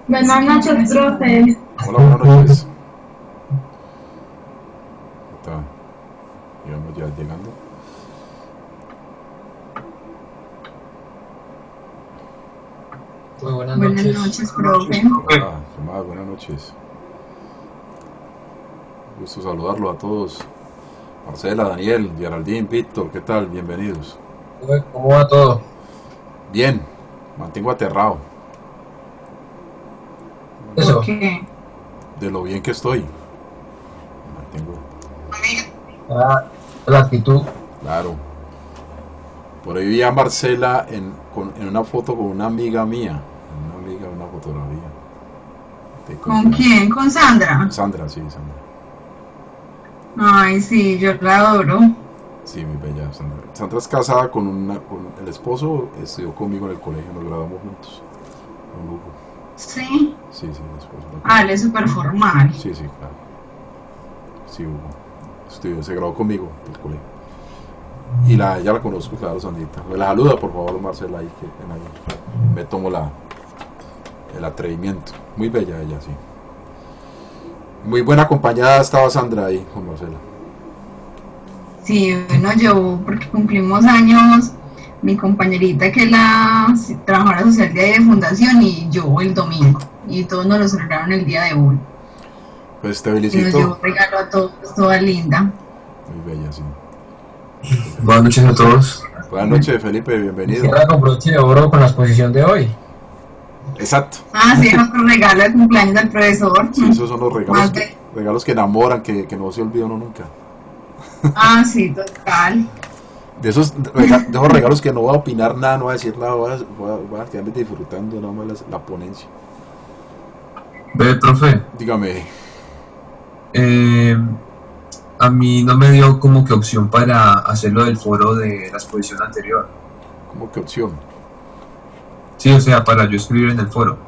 Buenas noches, profe. Hola, buenas noches. Está, digamos, ya llegando. Muy buenas Buenas noches. noches, profe. Hola, Tomás, buenas noches. Gusto saludarlo a todos. Marcela, Daniel, Geraldine, Víctor, ¿qué tal? Bienvenidos. ¿Cómo va todo? Bien, mantengo aterrado Eso. ¿Por qué? de lo bien que estoy. Mantengo, Ah, la actitud. claro. Por ahí vi a Marcela en una foto con una amiga mía. Una fotografía. ¿Con quién? ¿Con Sandra? Sandra, sí, Sandra. Ay, sí, yo la adoro. Sí, muy bella Sandra. Sandra es casada con el esposo, estudió conmigo en el colegio, nos graduamos juntos. Con Hugo. Sí. Sí, el esposo. Ah, él es súper formal. Sí, claro. Sí, Hugo. Estudió, se graduó conmigo del colegio. Y ya la conozco, claro, Sandrita. Me la saluda, por favor, Marcela, ahí que me tomo el atrevimiento. Muy bella ella, sí. Muy buena acompañada estaba Sandra ahí con Marcela. Sí, bueno, yo, porque cumplimos años, mi compañerita que es la trabajadora social de fundación y yo el domingo. Y todos nos lo celebraron el día de hoy. Pues te Y nos felicito. llevó regalo a todos, toda linda. Muy bella, sí. Buenas noches a todos. Buenas noches, Felipe, bienvenido. Cierra con broche de oro con la exposición de hoy. Exacto. Ah, sí, otro regalo de cumpleaños del profesor. Sí, esos son los Más regalos que enamoran, que no se olvidan uno nunca. Ah, sí, total. De esos regalos que no voy a opinar nada, no voy a decir nada, voy a quedarme disfrutando nada más la ponencia. Ve, profe, Dígame. a mí no me dio como que opción para hacerlo del foro de la exposición anterior. ¿Cómo que opción? Sí, o sea, para yo escribir en el foro.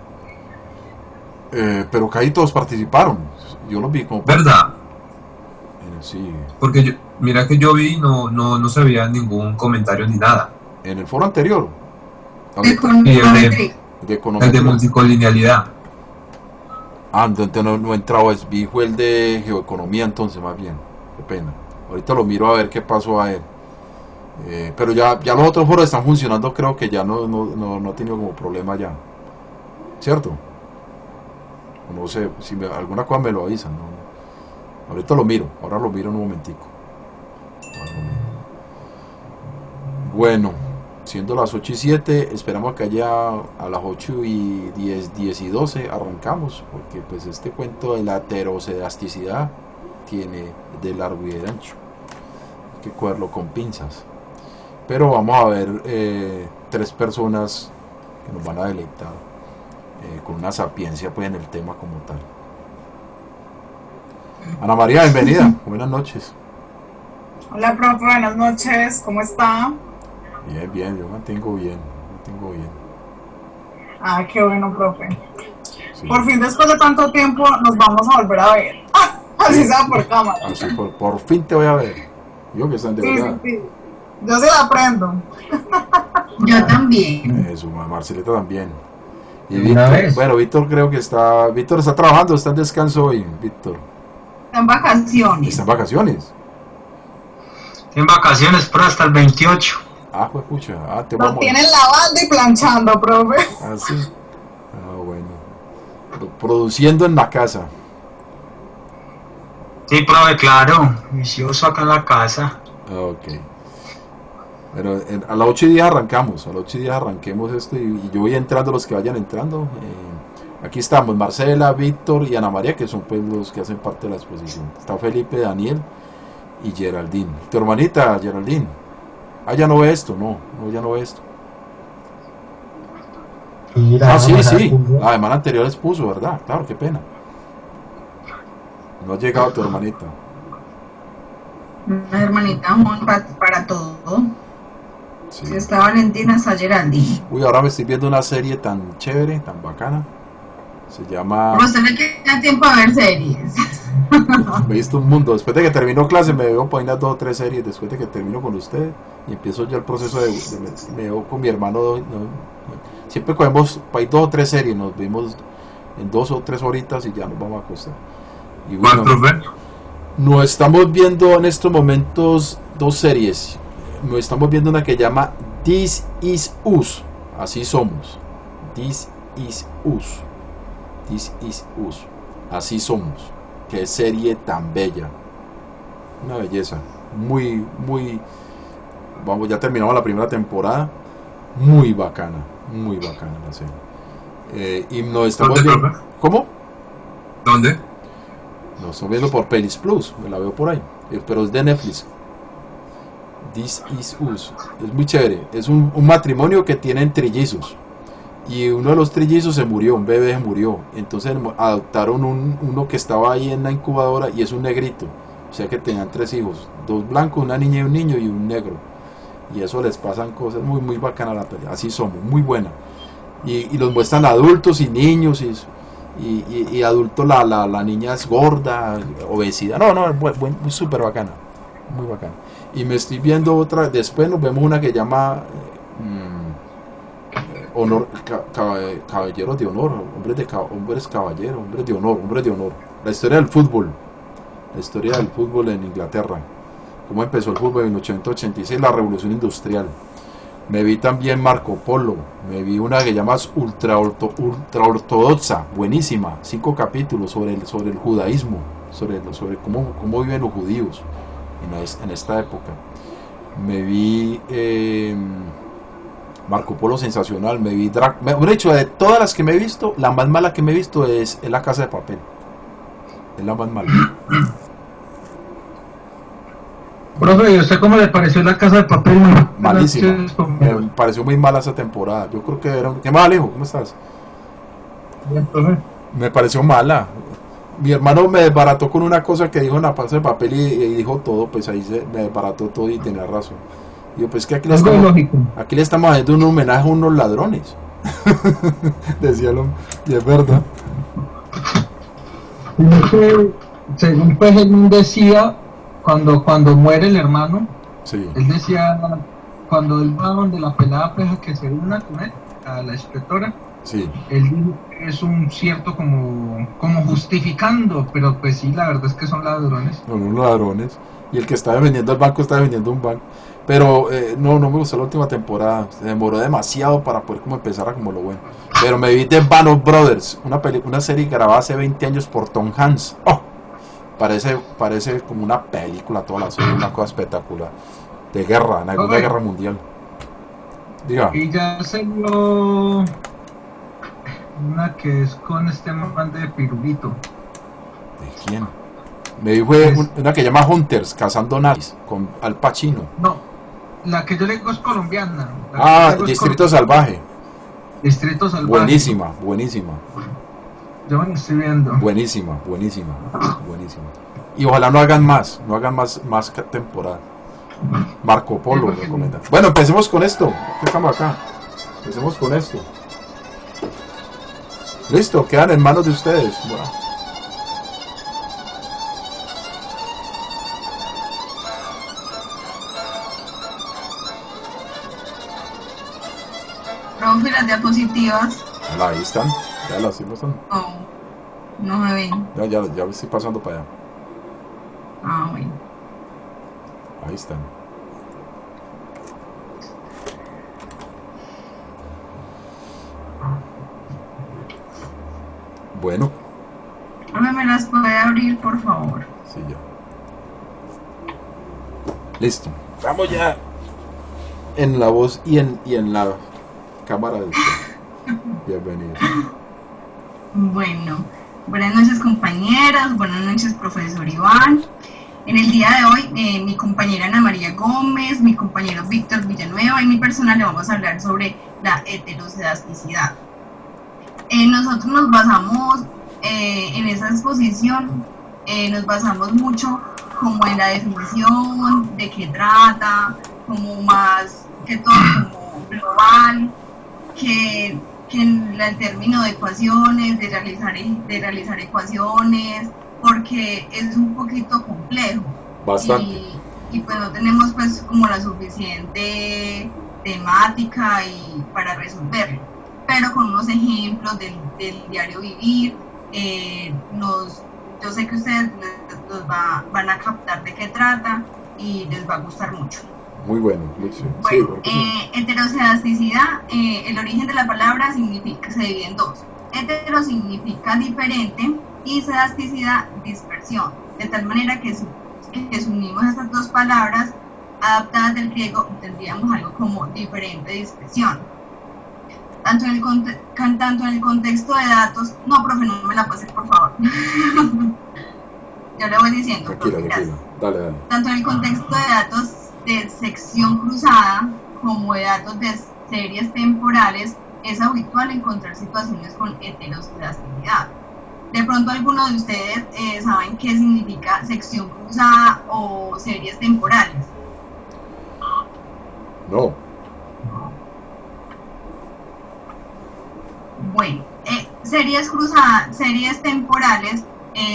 Pero que ahí todos participaron. Yo los vi como... ¿Verdad? Sí. Porque yo, mira que yo vi y no sabía ningún comentario ni nada. En el foro anterior. De Y econometría. De economía. el de multicolinealidad. Ah, entonces no entraba, vi fue el de geoeconomía entonces más bien. Qué pena. Ahorita lo miro a ver qué pasó a él. Pero ya los otros foros están funcionando, creo que ya no ha tenido como problema ya. ¿Cierto? No sé, si alguna cosa me lo avisan. ¿No? Ahorita lo miro, ahora lo miro en un momentico. Bueno, siendo las 8:07, esperamos que haya a las 8:10, 10 y 12 arrancamos, porque pues este cuento de la heterocedasticidad tiene de largo y de ancho. Hay que cogerlo con pinzas. Pero vamos a ver tres personas que nos van a deleitar con una sapiencia pues en el tema como tal. Ana María, bienvenida, buenas noches. Hola, profe, buenas noches, ¿cómo está? Bien, yo mantengo bien. Ah, qué bueno, profe. Sí. Por fin, después de tanto tiempo, nos vamos a volver a ver. Así sea por cámara. Así por fin te voy a ver. Yo que están de verdad. Sí. Yo sí la aprendo. Yo también. Eso, Marcelita también. Y ¿Una Víctor, vez? bueno, Víctor creo que Víctor está trabajando, está en descanso hoy, Víctor. En vacaciones. ¿Está en vacaciones? En vacaciones, pero hasta el 28. Ah, pues pucha, te Nos vamos. tienen lavando y planchando, profe. Ah, sí. Ah, bueno. Produciendo en la casa. Sí, profe, claro. Vicioso acá en la casa. Ok. Pero a las 8:10 arrancamos, arranquemos esto y yo voy entrando los que vayan entrando. Aquí estamos, Marcela, Víctor y Ana María, que son pues los que hacen parte de la exposición. Está Felipe, Daniel y Geraldine. Tu hermanita, Geraldine. Ah, ya no ve esto, no, ya no ve esto. Mira, Ah, sí. La semana anterior expuso, ¿verdad? Claro, qué pena. No ha llegado tu hermanita. Una hermanita para todo. Sí. Si está Valentina, está Geraldine. Uy, ahora me estoy viendo una serie tan chévere, tan bacana. Se llama... Pero usted le queda tiempo a ver series. Me he visto un mundo. Después de que termino clase me veo por ahí unas 2 o 3 series. Después de que termino con usted y empiezo ya el proceso me veo con mi hermano. Siempre cogemos por ahí 2 o 3 series. Nos vemos en 2 o 3 horitas y ya nos vamos a acostar. Y ¿Cuál, bueno, profe? nos estamos viendo en estos momentos 2 series. Nos estamos viendo una que llama This Is Us. Así somos. This Is Us. This Is Us. Así somos. Qué serie tan bella. Una belleza. Muy, muy. Vamos, ya terminamos la primera temporada. Muy bacana. Muy bacana la serie. Y nos estamos ¿Dónde, viendo. profe? ¿Cómo? ¿Dónde? Nos estamos viendo por Pelis Plus. Me la veo por ahí. Pero es de Netflix. This Is Us. Es muy chévere. Es un matrimonio que tienen trillizos. Y uno de los trillizos se murió, un bebé se murió. Entonces adoptaron uno que estaba ahí en la incubadora y es un negrito. O sea que tenían 3 hijos, 2 blancos, una niña y un niño y un negro. Y eso les pasan cosas muy muy bacanas la pelea. Así somos, muy buena. Y los muestran adultos y niños y adultos, la niña es gorda, obesidad. No, es súper bacana. Muy bacana. Y me estoy viendo otra, después nos vemos una que llama... caballeros de honor, hombres caballeros, hombres de honor. La historia del fútbol, en Inglaterra, cómo empezó el fútbol en 1886, la revolución industrial. Me vi también Marco Polo, me vi una que llamas ultra ortodoxa, buenísima, 5 capítulos sobre el judaísmo, sobre cómo viven los judíos en esta época. Me vi Marco Polo, sensacional. Me vi de hecho, de todas las que me he visto, la más mala que me he visto es La Casa de Papel. Es la más mala. Profe, ¿y usted cómo le pareció La Casa de Papel? Malísima. Me pareció muy mala esa temporada. Yo creo que era... ¿Qué más, Alejo? ¿Cómo estás? Bien, profe. Me pareció mala. Mi hermano me desbarató con una cosa que dijo en La Casa de Papel y dijo todo. Pues ahí me desbarató todo y tenía razón. Digo, pues que aquí le estamos haciendo un homenaje a unos ladrones. Decía el hombre. Y es verdad. Según pues él decía, cuando muere el hermano, Sí. él decía, cuando él va donde la pelada pues a que se una con él, a la inspectora, Sí. él dijo que es un cierto como justificando, pero pues sí, la verdad es que son ladrones. Son unos ladrones. Y el que estaba vendiendo el banco estaba vendiendo un banco. Pero no me gustó la última temporada. Se demoró demasiado para poder como empezar a como lo bueno. Pero me vi The Band of Brothers, una serie grabada hace 20 años por Tom Hanks. ¡Oh! Parece como una película toda la serie, una cosa espectacular. De guerra, en la Segunda Guerra Mundial. Diga. Y ya se vio una que es con este man de Pirulito. ¿De quién? Me vi fue una que llama Hunters, cazando nazis, con Al Pacino. No, la que yo le digo es colombiana. Distrito Salvaje. Distrito Salvaje. Buenísima. Yo me lo estoy viendo. Buenísima. Y ojalá no hagan más temporada. Marco Polo, recomienda. Bueno, empecemos con esto. ¿Qué estamos acá? Empecemos con esto. Listo, quedan en manos de ustedes. Bueno. Profe, las diapositivas. Ahí están. Ya las estoy pasando. No se ven. Ya estoy pasando para allá. Bueno. Ahí están. Bueno. ¿Me las puede abrir, por favor? Sí, ya. Listo. Estamos ya en la voz y en la cámara de usted. Bienvenido. Bueno, buenas noches compañeras, buenas noches profesor Iván. En el día de hoy mi compañera Ana María Gómez, mi compañero Víctor Villanueva y mi persona le vamos a hablar sobre la heterocedasticidad. Nosotros nos basamos en esa exposición, nos basamos mucho como en la definición, de qué trata, como más que todo como global, que en el término de ecuaciones, de realizar ecuaciones, porque es un poquito complejo. Bastante. Y pues no tenemos pues como la suficiente temática y para resolverlo, pero con unos ejemplos del diario vivir, yo sé que ustedes van a captar de qué trata y les va a gustar mucho. Muy bueno, muy sí. Bueno, Sí. heterosedasticidad, el origen de la palabra se divide en dos. Hetero significa diferente y sedasticidad dispersión, de tal manera que si unimos estas dos palabras adaptadas del griego obtendríamos algo como diferente dispersión. Tanto en el contexto de datos, no, profe, no me la pase, por favor. Yo le voy diciendo. Tranquila, profe, tranquila. Dale. Tanto en el contexto de datos de sección cruzada como de datos de series temporales, es habitual encontrar situaciones con heterosedasticidad. De pronto algunos de ustedes saben qué significa sección cruzada o series temporales. No. Bueno, series cruzadas, series temporales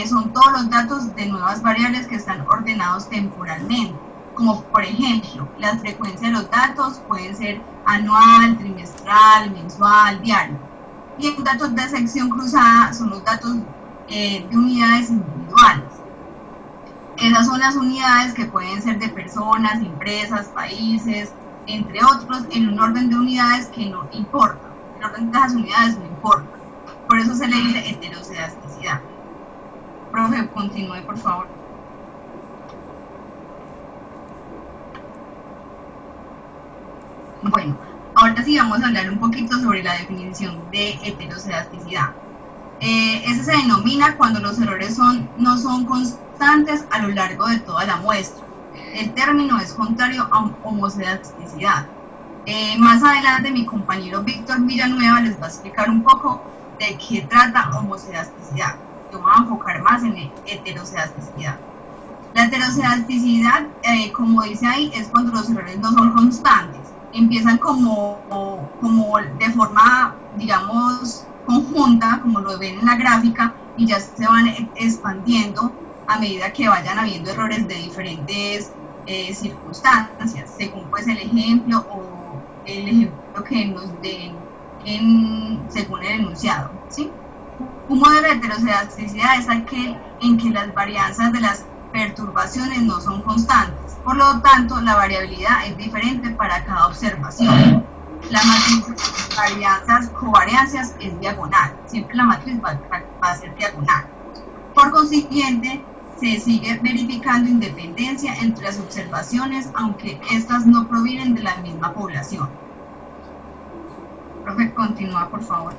son todos los datos de nuevas variables que están ordenados temporalmente, como por ejemplo, la frecuencia de los datos pueden ser anual, trimestral, mensual, diario. Y en datos de sección cruzada son los datos de unidades individuales. Esas son las unidades que pueden ser de personas, empresas, países, entre otros, en un orden de unidades que no importa. El orden de esas unidades no importa. Por eso se le dice heterosedasticidad. Profe, continúe, por favor. Bueno, ahora sí vamos a hablar un poquito sobre la definición de heterosedasticidad. Ese se denomina cuando los errores no son constantes a lo largo de toda la muestra. El término es contrario a homosedasticidad. Más adelante mi compañero Víctor Villanueva les va a explicar un poco de qué trata homosedasticidad. Yo me voy a enfocar más en heterosedasticidad. La heterosedasticidad, como dice ahí, es cuando los errores no son constantes. Empiezan como de forma, digamos, conjunta, como lo ven en la gráfica, y ya se van expandiendo a medida que vayan habiendo errores de diferentes circunstancias, según pues el ejemplo o el ejemplo que nos den según el enunciado, ¿sí? Un modelo de heterosedasticidad es aquel en que las varianzas de las perturbaciones no son constantes, por lo tanto la variabilidad es diferente para cada observación. La matriz de varianzas, covariancias es diagonal, siempre la matriz va a ser diagonal. Por consiguiente, se sigue verificando independencia entre las observaciones, aunque estas no provienen de la misma población. Profe, continúa, por favor.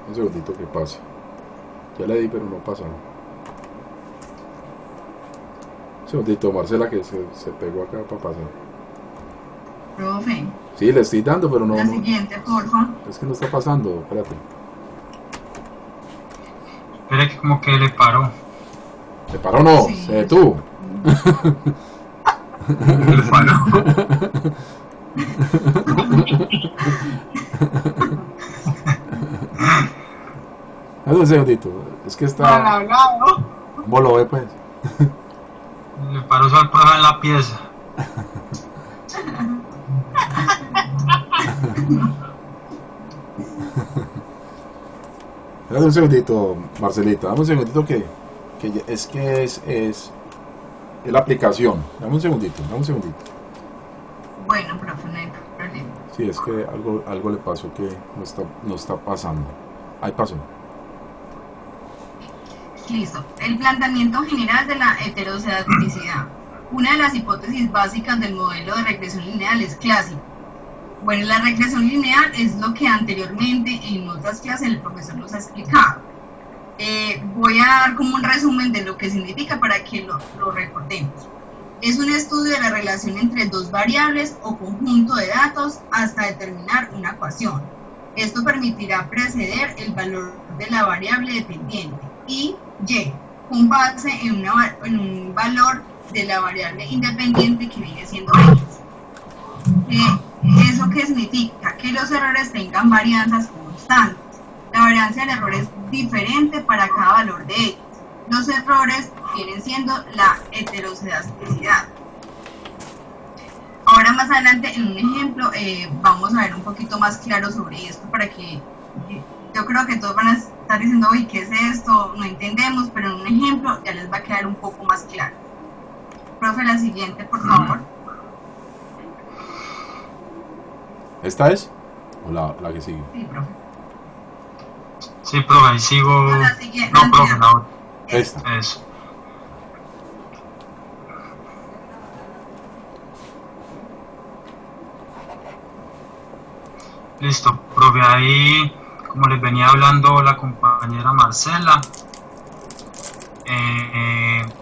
Un segundito que pase. Ya le di, pero no pasa. Un segundito, Marcela, que se pegó acá para pasar. Profe. Sí, le estoy dando, pero no. La siguiente, porfa. Es que no está pasando, espérate. Espera que como que le paró. ¿Se paró o no? Sí. Se detuvo. Le paró. Un segundito. Es que Mal está. hablado. ¿Cómo lo ve, pues? Le paró al profe en la pieza. Dame un segundito, Marcelita. Dame un segundito que es la aplicación. Dame un segundito, Bueno, profe, no hay problema. Sí, es que algo le pasó que no está pasando. Ahí pasó. Listo. El planteamiento general de la heterosedasticidad. Una de las hipótesis básicas del modelo de regresión lineal es clásico. Bueno, la regresión lineal es lo que anteriormente en otras clases el profesor nos ha explicado. Voy a dar como un resumen de lo que significa para que lo recordemos. Es un estudio de la relación entre dos variables o conjunto de datos hasta determinar una ecuación. Esto permitirá predecir el valor de la variable dependiente y con base en un valor de la variable independiente que viene siendo X. ¿Eso qué significa? Que los errores tengan varianzas constantes. La varianza del error es diferente para cada valor de X. Los errores vienen siendo la heterocedasticidad. Ahora más adelante en un ejemplo vamos a ver un poquito más claro sobre esto para que yo creo que todos van a estar diciendo, uy, ¿qué es esto? No entendemos, pero en un ejemplo ya les va a quedar un poco más claro. Profe, la siguiente, por favor. ¿Esta es? ¿O la que sigue? Sí, profe. Sí, profe, ahí sigo. No, la siguiente. No, profe, la otra. Esta. Eso. Listo, profe, ahí, como les venía hablando la compañera Marcela,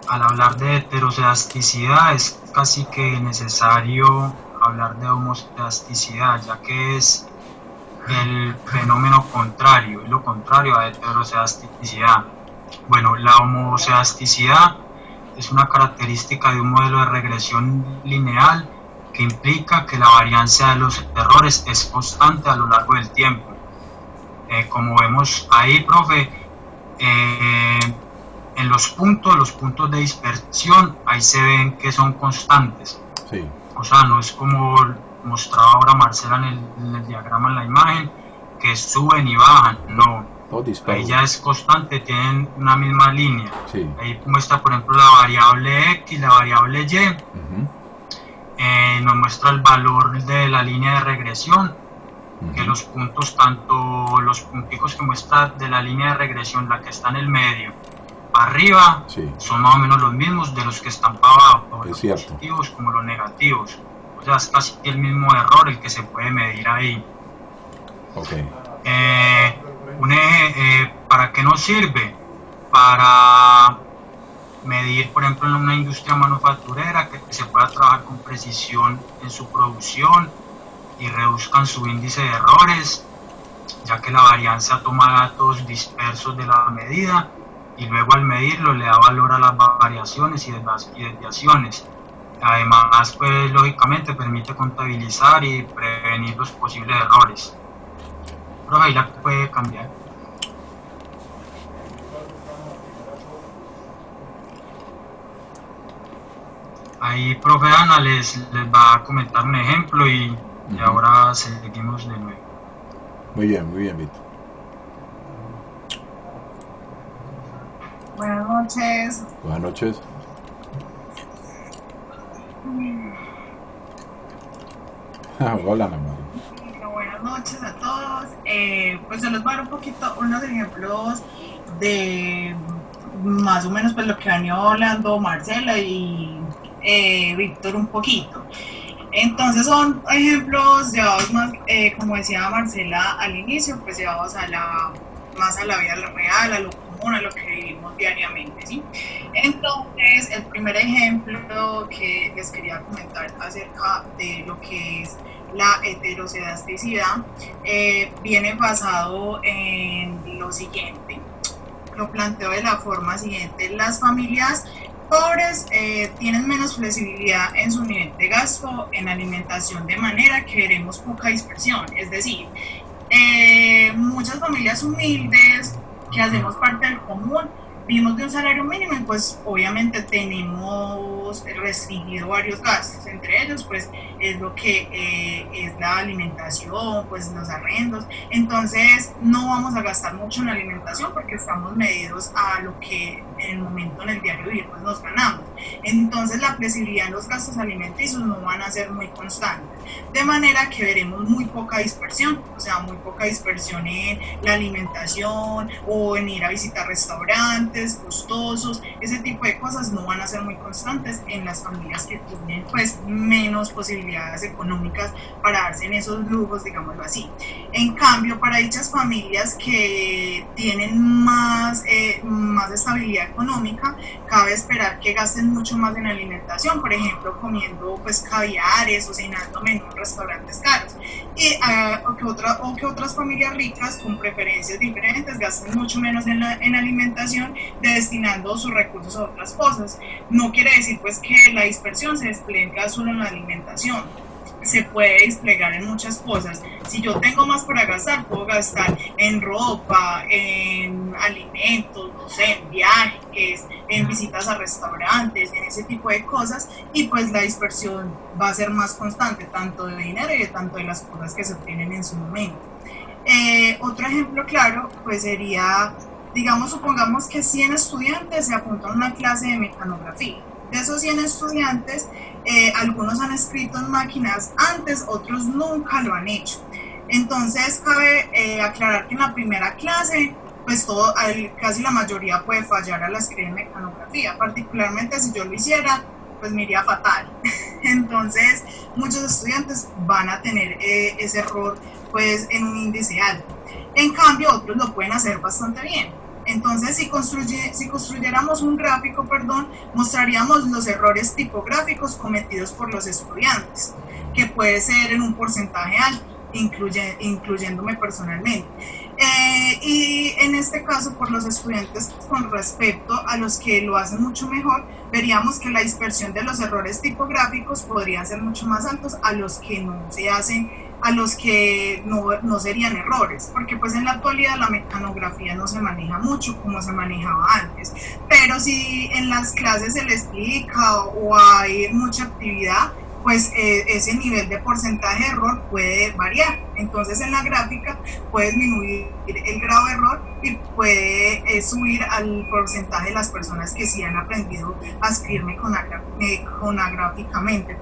al hablar de heterocedasticidad es casi que necesario hablar de homocedasticidad, ya que es el fenómeno contrario, es lo contrario a heterocedasticidad. Bueno, la homocedasticidad es una característica de un modelo de regresión lineal que implica que la varianza de los errores es constante a lo largo del tiempo. Como vemos ahí, profe, en los puntos de dispersión, ahí se ven que son constantes. Sí. O sea, no es como mostraba ahora Marcela en el diagrama en la imagen, que suben y bajan, no. Todo disperso. Ahí ya es constante, tienen una misma línea. Sí. Ahí muestra, por ejemplo, la variable X, la variable Y. Ujú. Nos muestra el valor de la línea de regresión, que Ujú. los puntos, tanto los punticos que muestra de la línea de regresión, la que está en el medio, para arriba, Sí. son más o menos los mismos de los que están para abajo, Es los cierto. positivos como los negativos. O sea, es casi el mismo error el que se puede medir ahí. Ok. ¿Para qué nos sirve? Para medir, por ejemplo, en una industria manufacturera, que se pueda trabajar con precisión en su producción y reduzcan su índice de errores, ya que la varianza toma datos dispersos de la medida y luego al medirlo le da valor a las variaciones y desviaciones. Además, pues lógicamente permite contabilizar y prevenir los posibles errores. Pero ahí la puede cambiar. Ahí, profe Ana les va a comentar un ejemplo y ahora seguimos de nuevo. Muy bien, Vito. Buenas noches. Buenas noches. Hola, Ana María. Buenas noches a todos. Pues yo les voy a dar un poquito unos ejemplos de más o menos pues lo que han ido hablando Marcela y Víctor un poquito. Entonces son ejemplos llevados más, como decía Marcela al inicio, pues llevados más a la vida real, a lo común, a lo que vivimos diariamente, ¿sí? Entonces, el primer ejemplo que les quería comentar acerca de lo que es la heterocedasticidad viene basado en lo siguiente. Lo planteo de la forma siguiente: las familias pobres tienen menos flexibilidad en su nivel de gasto en alimentación, de manera que veremos poca dispersión. Es decir, muchas familias humildes que hacemos parte del común vivimos de un salario mínimo y pues obviamente tenemos restringido varios gastos, entre ellos pues es lo que es la alimentación, pues los arrendos. Entonces no vamos a gastar mucho en alimentación porque estamos medidos a lo que en el momento en el diario vivir pues nos ganamos. Entonces la flexibilidad en los gastos alimenticios no van a ser muy constantes, de manera que veremos muy poca dispersión, o sea, muy poca dispersión en la alimentación o en ir a visitar restaurantes costosos. Ese tipo de cosas no van a ser muy constantes en las familias que tienen pues menos posibilidades económicas para darse en esos lujos, digámoslo así. En cambio, para dichas familias que tienen más estabilidad económica, cabe esperar que gasten mucho más en alimentación, por ejemplo comiendo pues caviares o cenando en restaurantes caros, y o que otras familias ricas con preferencias diferentes gasten mucho menos en alimentación, destinando sus recursos a otras cosas. No quiere decir pues que la dispersión se despliega solo en la alimentación, se puede desplegar en muchas cosas. Si yo tengo más para gastar, puedo gastar en ropa, en alimentos, no sé, en viajes, en visitas a restaurantes, en ese tipo de cosas, y pues la dispersión va a ser más constante, tanto de dinero y tanto de las cosas que se obtienen en su momento. Otro ejemplo claro pues sería, digamos, supongamos que 100 estudiantes se apuntan a una clase de mecanografía. De esos 100 estudiantes, algunos han escrito en máquinas antes, otros nunca lo han hecho. Entonces cabe aclarar que en la primera clase pues casi la mayoría puede fallar al escribir mecanografía, particularmente si yo lo hiciera pues me iría fatal. Entonces muchos estudiantes van a tener ese error pues en un índice alto. En cambio otros lo pueden hacer bastante bien. Entonces si construyéramos un gráfico, mostraríamos los errores tipográficos cometidos por los estudiantes, que puede ser en un porcentaje alto, incluyéndome personalmente. Y en este caso, por los estudiantes con respecto a los que lo hacen mucho mejor, veríamos que la dispersión de los errores tipográficos podría ser mucho más altos a los que no se hacen, a los que no serían errores, porque pues en la actualidad la mecanografía no se maneja mucho como se manejaba antes, pero si en las clases se le explica o hay mucha actividad, pues ese nivel de porcentaje de error puede variar. Entonces en la gráfica puede disminuir el grado de error y puede subir al porcentaje de las personas que sí han aprendido a escribir mecanográficamente.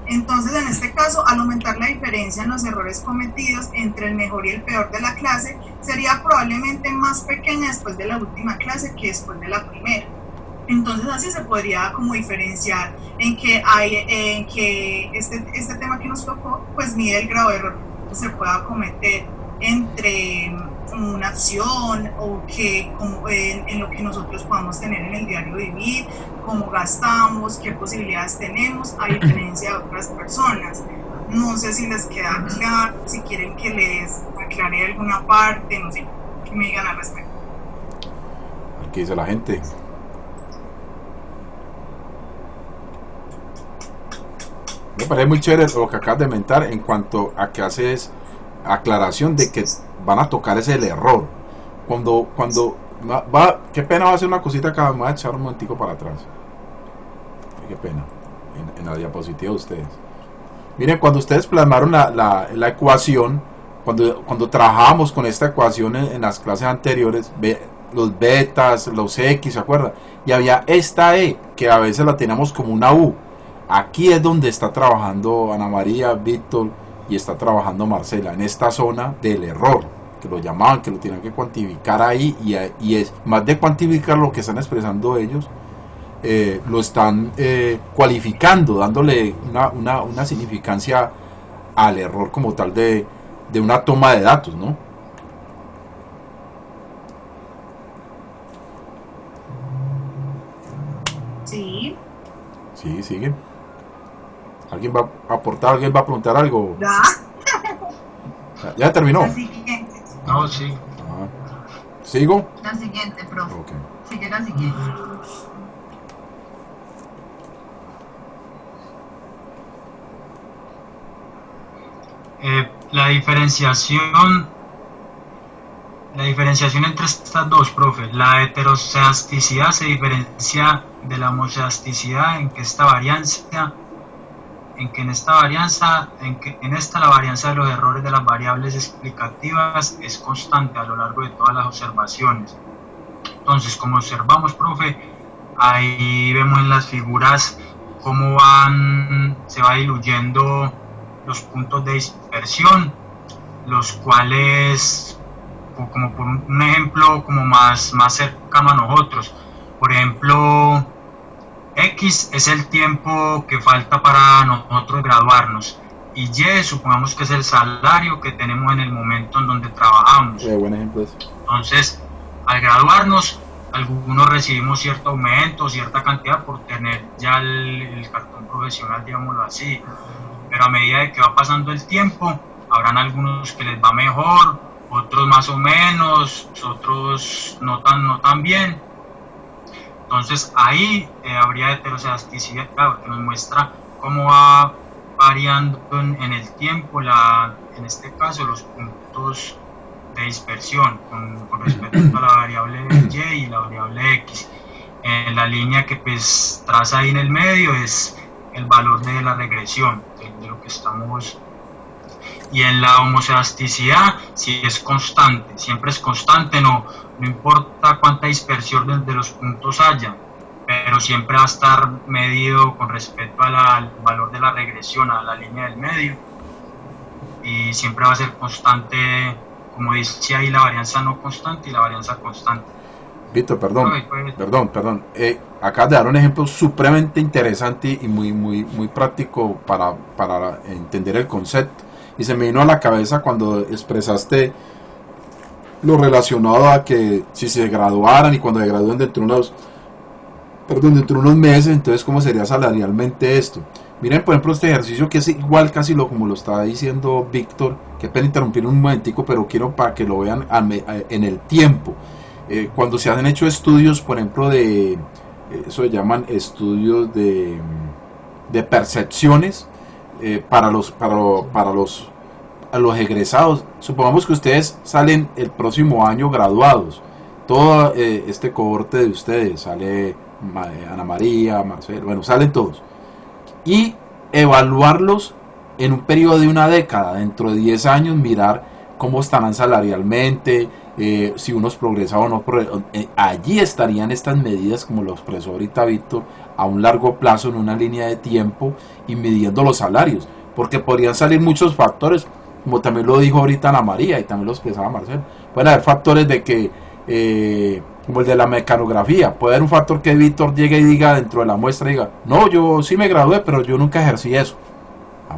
Entonces en este caso, al aumentar la diferencia en los errores cometidos entre el mejor y el peor de la clase, sería probablemente más pequeña después de la última clase que después de la primera. Entonces así se podría como diferenciar en que este tema que nos tocó pues mide el grado de error que se pueda cometer entre una acción o que en lo que nosotros podamos tener en el diario vivir, cómo gastamos, qué posibilidades tenemos a diferencia de otras personas. No sé si les queda claro, si quieren que les aclare alguna parte, no sé, que me digan al respecto. ¿Qué dice la gente? Me parece muy chévere lo que acabas de mentar en cuanto a que haces aclaración de que van a tocar ese el error. Cuando qué pena, va a hacer una cosita acá, me voy a echar un momentico para atrás. Qué pena, en la diapositiva de ustedes. Miren, cuando ustedes plasmaron la ecuación, cuando trabajábamos con esta ecuación en las clases anteriores, los betas, los X, ¿se acuerdan? Y había esta E, que a veces la teníamos como una U. Aquí es donde está trabajando Ana María, Víctor y está trabajando Marcela, en esta zona del error, que lo llamaban, que lo tenían que cuantificar ahí, y es más de cuantificar lo que están expresando ellos, lo están cualificando, dándole una significancia al error como tal de una toma de datos, ¿no? Sí. Sí, sigue. ¿Alguien va a aportar? ¿Alguien va a preguntar algo? ¿Ya terminó? La siguiente. No, sí. ¿Sigo? La siguiente, profe. Ok. Sigue la siguiente. La diferenciación entre estas dos, profe. La heterocedasticidad se diferencia de la homocedasticidad en esta la varianza de los errores de las variables explicativas es constante a lo largo de todas las observaciones. Entonces, como observamos, profe, ahí vemos en las figuras cómo se va diluyendo los puntos de dispersión, los cuales, como por un ejemplo como más cercano a nosotros, por ejemplo, X es el tiempo que falta para nosotros graduarnos, y Y supongamos que es el salario que tenemos en el momento en donde trabajamos. Buen ejemplo ese. Entonces, al graduarnos, algunos recibimos cierto aumento, cierta cantidad por tener ya el cartón profesional, digámoslo así. Pero a medida de que va pasando el tiempo, habrán algunos que les va mejor, otros más o menos, otros no tan bien. Entonces ahí habría heterocedasticidad, que nos muestra cómo va variando en el tiempo, en este caso los puntos de dispersión con respecto a la variable y y la variable x. La línea que pues traza ahí en el medio es el valor de la regresión, de lo que estamos. Y en la homoelasticidad sí es constante, siempre es constante, no importa cuánta dispersión de los puntos haya, pero siempre va a estar medido con respecto al valor de la regresión, a la línea del medio, y siempre va a ser constante, como dice ahí, la varianza no constante y la varianza constante. Víctor, perdón. Acabas de dar un ejemplo supremamente interesante y muy práctico para entender el concepto. Y se me vino a la cabeza cuando expresaste lo relacionado a que si se graduaran y cuando se gradúen dentro de unos meses, entonces cómo sería salarialmente esto. Miren, por ejemplo, este ejercicio que es igual casi como lo estaba diciendo Víctor. Qué pena interrumpir un momentico, pero quiero para que lo vean en el tiempo. Cuando se han hecho estudios, por ejemplo, eso se llaman estudios de percepciones para los egresados. Supongamos que ustedes salen el próximo año graduados, todo este cohorte de ustedes, sale Ana María, Marcelo, bueno, salen todos, y evaluarlos en un periodo de una década, dentro de 10 años, mirar cómo estarán salarialmente, si unos progresaban o no. Allí estarían estas medidas, como lo expresó ahorita Víctor, a un largo plazo, en una línea de tiempo, y midiendo los salarios, porque podrían salir muchos factores, como también lo dijo ahorita Ana María y también lo expresaba Marcelo. Pueden haber factores de que, como el de la mecanografía, puede haber un factor que Víctor llegue y diga dentro de la muestra, diga, no, yo sí me gradué, pero yo nunca ejercí eso.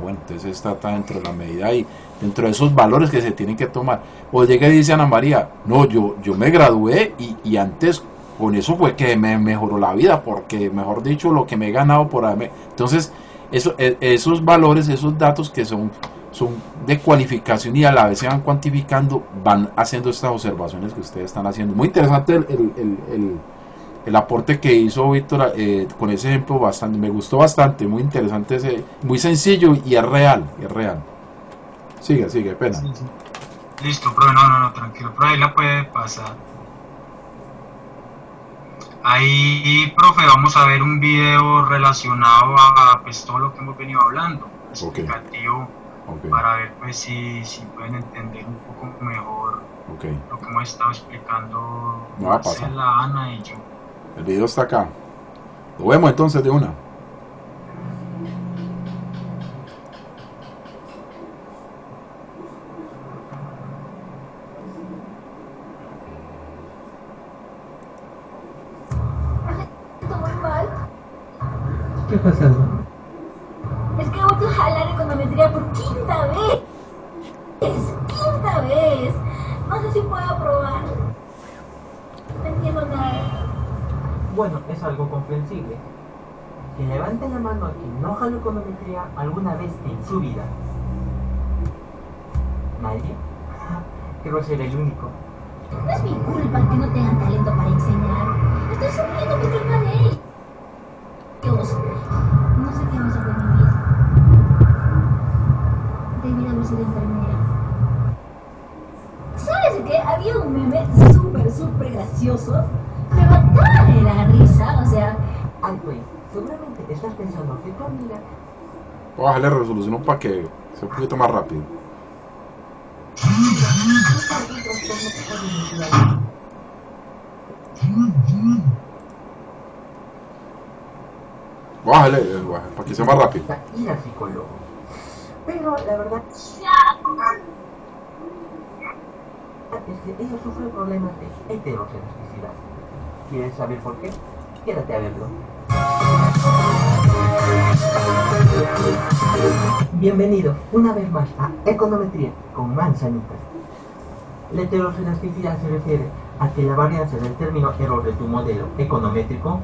Bueno, entonces está dentro de la medida y dentro de esos valores que se tienen que tomar. O llega y dice Ana María, no, yo me gradué y antes con eso fue que me mejoró la vida, porque mejor dicho, lo que me he ganado por haberme. Entonces, esos valores, esos datos que son de cualificación y a la vez se van cuantificando, van haciendo estas observaciones que ustedes están haciendo. Muy interesante el aporte que hizo Víctor con ese ejemplo, me gustó bastante, muy interesante, muy sencillo y es real. Sigue, pena. Sí. Listo, profe, no, tranquilo, profe, ahí la puede pasar. Ahí, profe, vamos a ver un video relacionado a pues, todo lo que hemos venido hablando, explicativo, para ver pues si pueden entender un poco mejor lo que hemos estado explicando Marcela, Ana y yo. El video está acá. Lo vemos entonces de una. ¿Qué ha pasado? Es que voy a jalar econometría por quinta vez. ¡Quinta vez! No sé si puedo aprobar. No entiendo nada. Bueno, es algo comprensible. Que levante la mano a quien no jaló econometría alguna vez en su vida. ¿Nadie? Quiero ser el único. No es mi culpa que no tengan talento para enseñar. Estoy sufriendo mi culpa de él. Dios, no sé qué me hacer de mi vida. Debí haber sido enfermera. ¿Sabes qué? Había un meme súper gracioso. Me mataba de la risa, o sea... Ay, pues, seguramente estás pensando que tu amiga... Voy a bajarle resolución para que sea un poquito más rápido. Bájale, para que sea más rápido. Ir al psicólogo. Pero la verdad es que ella sufre problemas de heterogeneidad. ¿Quieres saber por qué? Quédate a verlo. Bienvenido una vez más a Econometría con manzanitas. La heterogeneidad se refiere a que la varianza del término error de tu modelo econométrico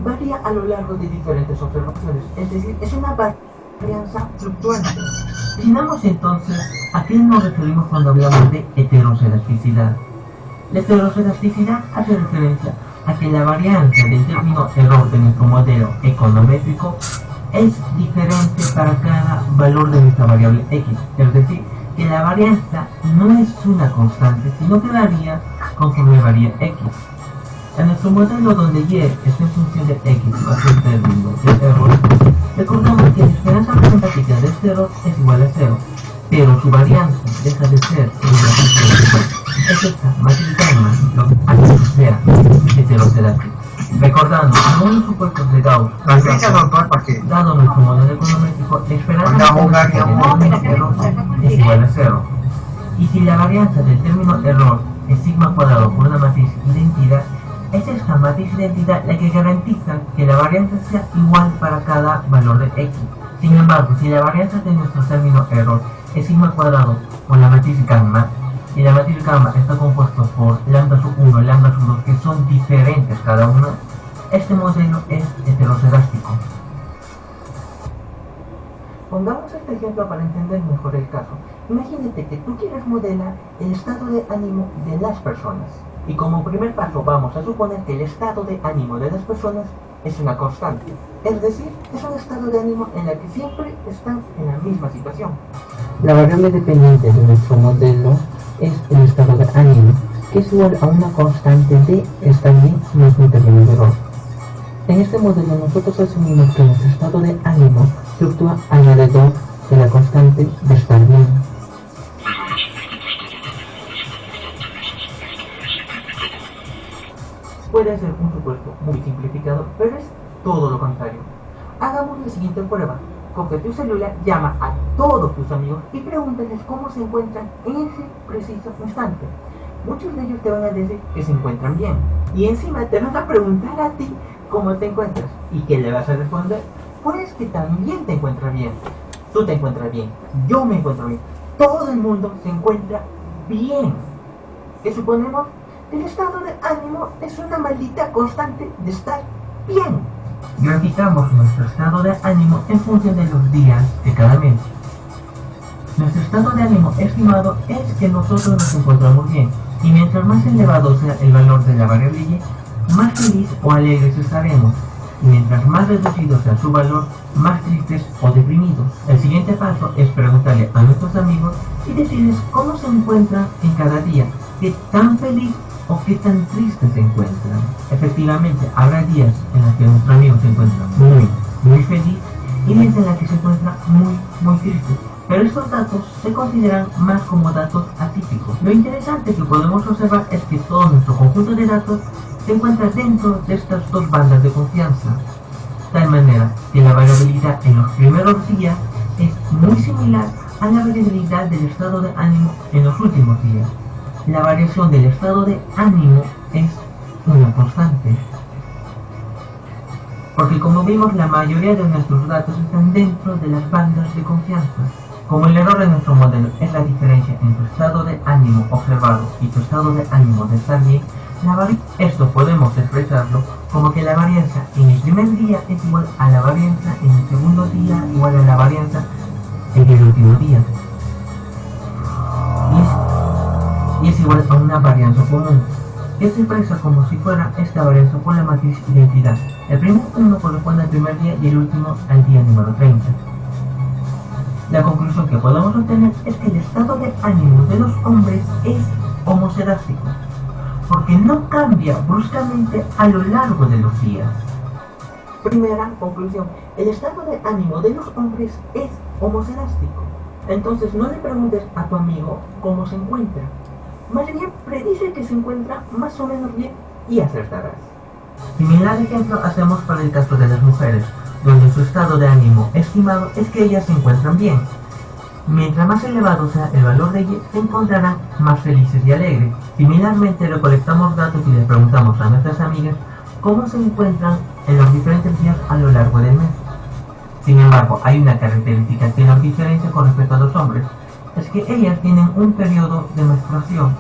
varía a lo largo de diferentes observaciones, es decir, es una varianza fluctuante. Definamos entonces a qué nos referimos cuando hablamos de heterogeneidad. La heterogeneidad hace referencia a que la varianza del término error de nuestro modelo econométrico es diferente para cada valor de nuestra variable x, es decir, que la varianza no es una constante, sino que varía conforme varía x. En nuestro modelo donde y está en función de x bajo el término de error, recordamos que la esperanza matemática de este error es igual a 0, pero su varianza deja de ser es esta multiplicando lo que hace que sea heterocedástico. Recordando, según los supuestos de Gauss, dado nuestro modelo econométrico, la esperanza matemática del término error es igual a 0. Y si la varianza del término error es sigma cuadrado por una matriz identidad, es esta matriz identidad la que garantiza que la varianza sea igual para cada valor de x. Sin embargo, si la varianza de nuestro término error es sigma cuadrado por la matriz gamma, y la matriz gamma está compuesta por lambda sub 1 y lambda sub 2 que son diferentes cada uno, este modelo es heterocedástico. Pongamos este ejemplo para entender mejor el caso. Imagínate que tú quieres modelar el estado de ánimo de las personas. Y como primer paso vamos a suponer que el estado de ánimo de las personas es una constante. Es decir, es un estado de ánimo en la que siempre están en la misma situación. La variable dependiente de nuestro modelo es el estado de ánimo, que es igual a una constante de estar bien más un término de error. En este modelo nosotros asumimos que nuestro estado de ánimo fluctúa alrededor de la constante de estar bien. Puede ser un supuesto muy simplificado, pero es todo lo contrario. Hagamos la siguiente prueba. Coge tu celular, llama a todos tus amigos y pregúntales cómo se encuentran en ese preciso instante. Muchos de ellos te van a decir que se encuentran bien. Y encima te van a preguntar a ti cómo te encuentras. ¿Y qué le vas a responder? Pues que también te encuentras bien. Tú te encuentras bien, yo me encuentro bien. Todo el mundo se encuentra bien. ¿Qué suponemos? El estado de ánimo es una maldita constante de estar bien. Graficamos nuestro estado de ánimo en función de los días de cada mes. Nuestro estado de ánimo estimado es que nosotros nos encontramos bien, y mientras más elevado sea el valor de la variable y, más feliz o alegres estaremos, y mientras más reducido sea su valor, más tristes o deprimidos. El siguiente paso es preguntarle a nuestros amigos y decirles cómo se encuentran en cada día, qué tan feliz o qué tan triste se encuentran. Efectivamente, habrá días en los que nuestro amigo se encuentra muy feliz y días en los que se encuentra muy triste. Pero estos datos se consideran más como datos atípicos. Lo interesante que podemos observar es que todo nuestro conjunto de datos se encuentra dentro de estas dos bandas de confianza. De tal manera que la variabilidad en los primeros días es muy similar a la variabilidad del estado de ánimo en los últimos días. La variación del estado de ánimo es una constante. Porque como vimos, la mayoría de nuestros datos están dentro de las bandas de confianza. Como el error de nuestro modelo es la diferencia entre tu estado de ánimo observado y tu estado de ánimo de estar bien, esto podemos expresarlo como que la varianza en el primer día es igual a la varianza en el segundo día igual a la varianza en el último día. Y es igual a una varianza común, que se expresa como si fuera esta varianza por la matriz identidad. El primer 1 corresponde al primer día y el último al día número 30. La conclusión que podemos obtener es que el estado de ánimo de los hombres es homocedástico, porque no cambia bruscamente a lo largo de los días. Primera conclusión, el estado de ánimo de los hombres es homocedástico. Entonces no le preguntes a tu amigo cómo se encuentra. Más bien predice que se encuentra más o menos bien y acertarás. Similar ejemplo hacemos para el caso de las mujeres, donde su estado de ánimo estimado es que ellas se encuentran bien. Mientras más elevado sea el valor de ellas, se encontrarán más felices y alegres. Similarmente recolectamos datos y les preguntamos a nuestras amigas cómo se encuentran en los diferentes días a lo largo del mes. Sin embargo, hay una característica que nos diferencia con respecto a los hombres, es que ellas tienen un periodo de menstruación.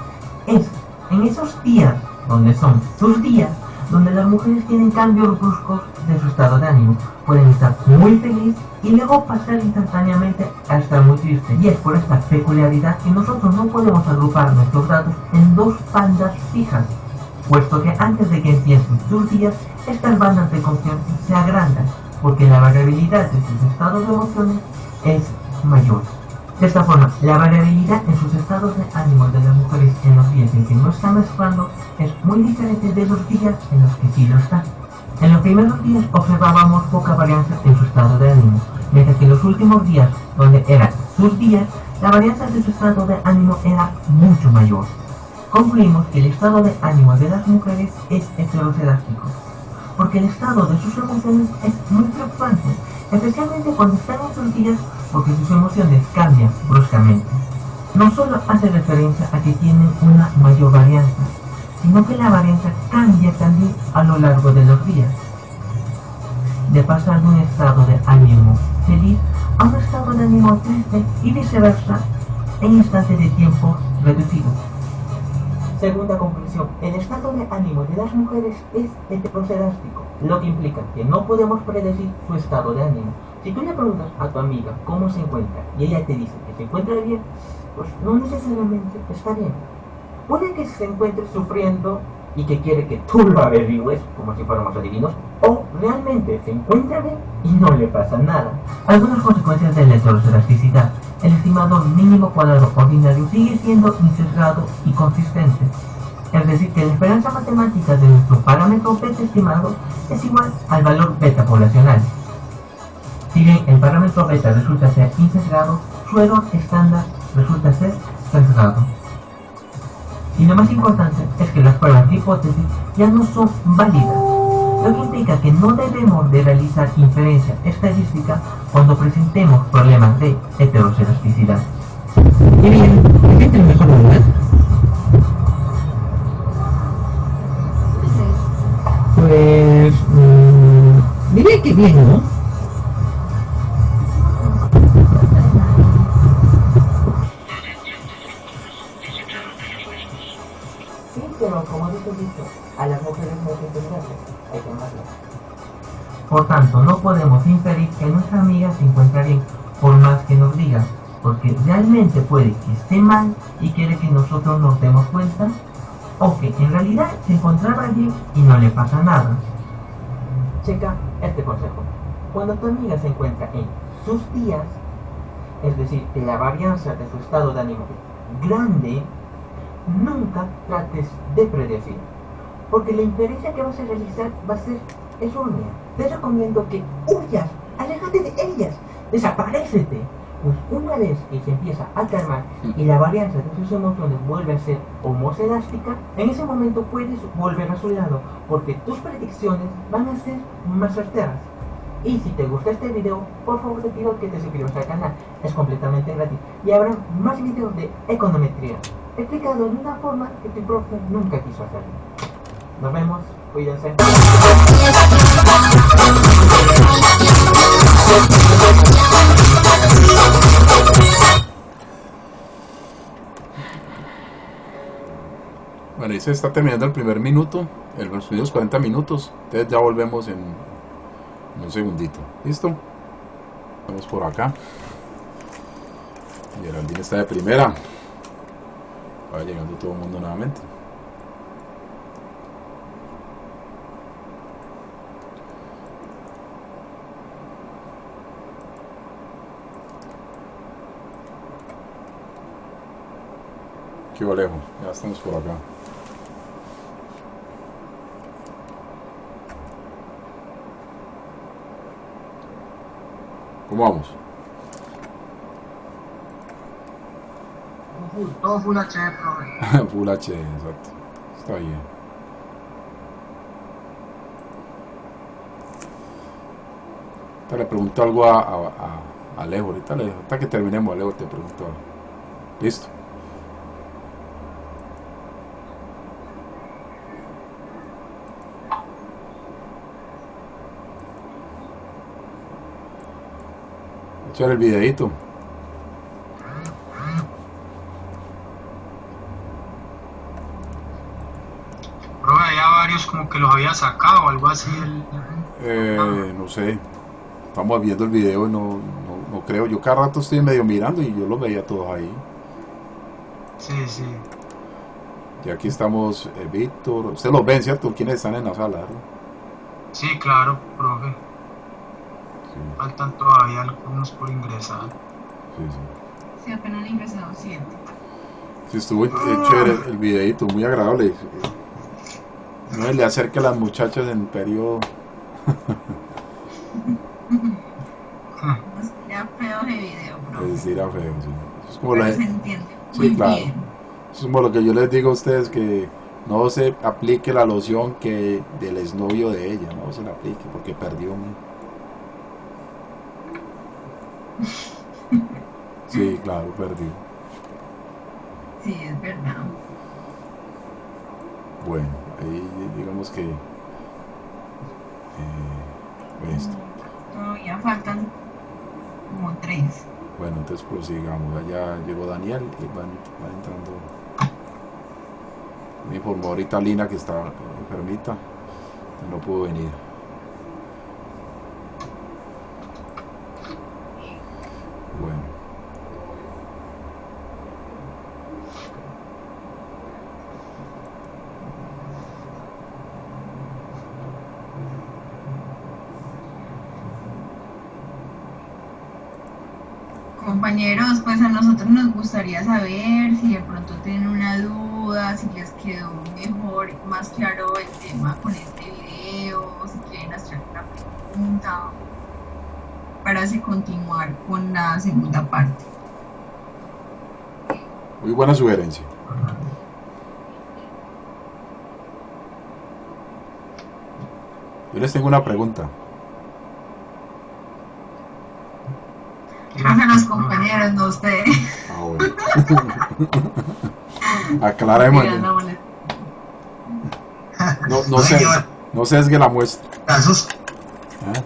Es en esos días, donde son sus días, donde las mujeres tienen cambios bruscos de su estado de ánimo. Pueden estar muy felices y luego pasar instantáneamente a estar muy tristes. Y es por esta peculiaridad que nosotros no podemos agrupar nuestros datos en dos bandas fijas, puesto que antes de que empiecen sus días, estas bandas de confianza se agrandan, porque la variabilidad de sus estados de emociones es mayor. De esta forma, la variabilidad en sus estados de ánimo de las mujeres en los días en que no están menstruando es muy diferente de los días en los que sí lo están. En los primeros días observábamos poca varianza en su estado de ánimo, mientras que en los últimos días, donde eran sus días, la varianza de su estado de ánimo era mucho mayor. Concluimos que el estado de ánimo de las mujeres es heterocedástico, porque el estado de sus emociones es muy fluctuante, especialmente cuando están en sus días, porque sus emociones cambian bruscamente. No solo hace referencia a que tienen una mayor varianza, sino que la varianza cambia también a lo largo de los días, de pasar de un estado de ánimo feliz a un estado de ánimo triste y viceversa en instantes de tiempo reducidos. Segunda conclusión, el estado de ánimo de las mujeres es heterocedástico, lo que implica que no podemos predecir su estado de ánimo. Si tú le preguntas a tu amiga cómo se encuentra y ella te dice que se encuentra bien, pues no necesariamente está bien. Puede que se encuentre sufriendo y que quiere que tú lo averigües como si fuéramos adivinos, o realmente se encuentra bien y no le pasa nada. Algunas consecuencias de la heterocedasticidad. El estimador mínimo cuadrado ordinario sigue siendo insesgado y consistente. Es decir, que la esperanza matemática de nuestro parámetro beta estimado es igual al valor beta poblacional. Si bien el parámetro beta resulta ser insesgado, su error estándar resulta ser sesgado. Y lo más importante es que las pruebas de hipótesis ya no son válidas, lo que implica que no debemos de realizar inferencia estadística cuando presentemos problemas de heterocedasticidad. Y bien, ¿qué es el mejor lugar? Pues... diría que bien, ¿no? Sí, pero como dice el dicho, a las mujeres no hay que entenderlas, hay que amarlas. Por tanto, no podemos inferir que nuestra amiga se encuentra bien, por más que nos diga, porque realmente puede que esté mal y quiere que nosotros nos demos cuenta, o que en realidad se encontraba bien y no le pasa nada. Checa este consejo. Cuando tu amiga se encuentra en sus días, es decir, que la varianza de su estado de ánimo es grande, nunca trates de predecir, porque la inferencia que vas a realizar va a ser errónea. Te recomiendo que huyas, aléjate de ellas, desaparécete. Pues una vez que se empieza a calmar y la varianza de sus emociones vuelve a ser homocedástica, en ese momento puedes volver a su lado, porque tus predicciones van a ser más certeras. Y si te gusta este video, por favor te pido que te suscribas al canal, es completamente gratis y habrá más videos de econometría, explicado de una forma que tu profe nunca quiso hacerlo. Nos vemos, cuídense. Bueno, ahí se está terminando el primer minuto, los primeros 40 minutos, entonces ya volvemos en un segundito. ¿Listo? Vamos por acá. Geraldine está de primera. Va llegando todo el mundo nuevamente. Qué lejos, ya estamos por acá. ¿Cómo vamos? Todo Full HD, profe. Full HD, exacto. Está bien. Ahorita le pregunto algo a Alejo. Ahorita que terminemos, Alejo, te pregunto algo. ¿Listo? Echar el videito. Profe, había varios como que los había sacado o algo así. No sé. Estamos viendo el video y no creo. Yo cada rato estoy medio mirando y yo los veía todos ahí. Sí, sí. Y aquí estamos, Víctor. Ustedes los ven, ¿cierto? ¿Quiénes están en la sala? Sí, claro, profe. faltan todavía algunos por ingresar. Sí, sí. Sí, apenas han ingresado 7. Sí, estuvo chévere el videito, muy agradable. No se le acerca a las muchachas en periodo. Ya feo ese video, bro. Es decir, era feo, sí. Eso es como Pero la- se entiende Sí, muy claro. bien. Eso es como lo que yo les digo a ustedes, que no se aplique la loción que del exnovio de ella, no se la aplique porque perdió. Sí, claro, perdió. Sí, es verdad. Bueno, ahí digamos que esto. Todavía faltan como 3. Bueno, entonces prosigamos. Allá llegó Daniel y va entrando. Me informó ahorita Lina que está enfermita, que no pudo venir. Bueno. Compañeros, pues a nosotros nos gustaría saber si de pronto tienen una duda, si les quedó mejor, más claro el tema con este video, si quieren hacer una pregunta, para así continuar con la segunda parte. Muy buena sugerencia. Yo les tengo una pregunta. Hacia los compañeros, no ustedes. Ah, bueno. Aclaremos. No sesgue la muestra. Casos. ¿Ah?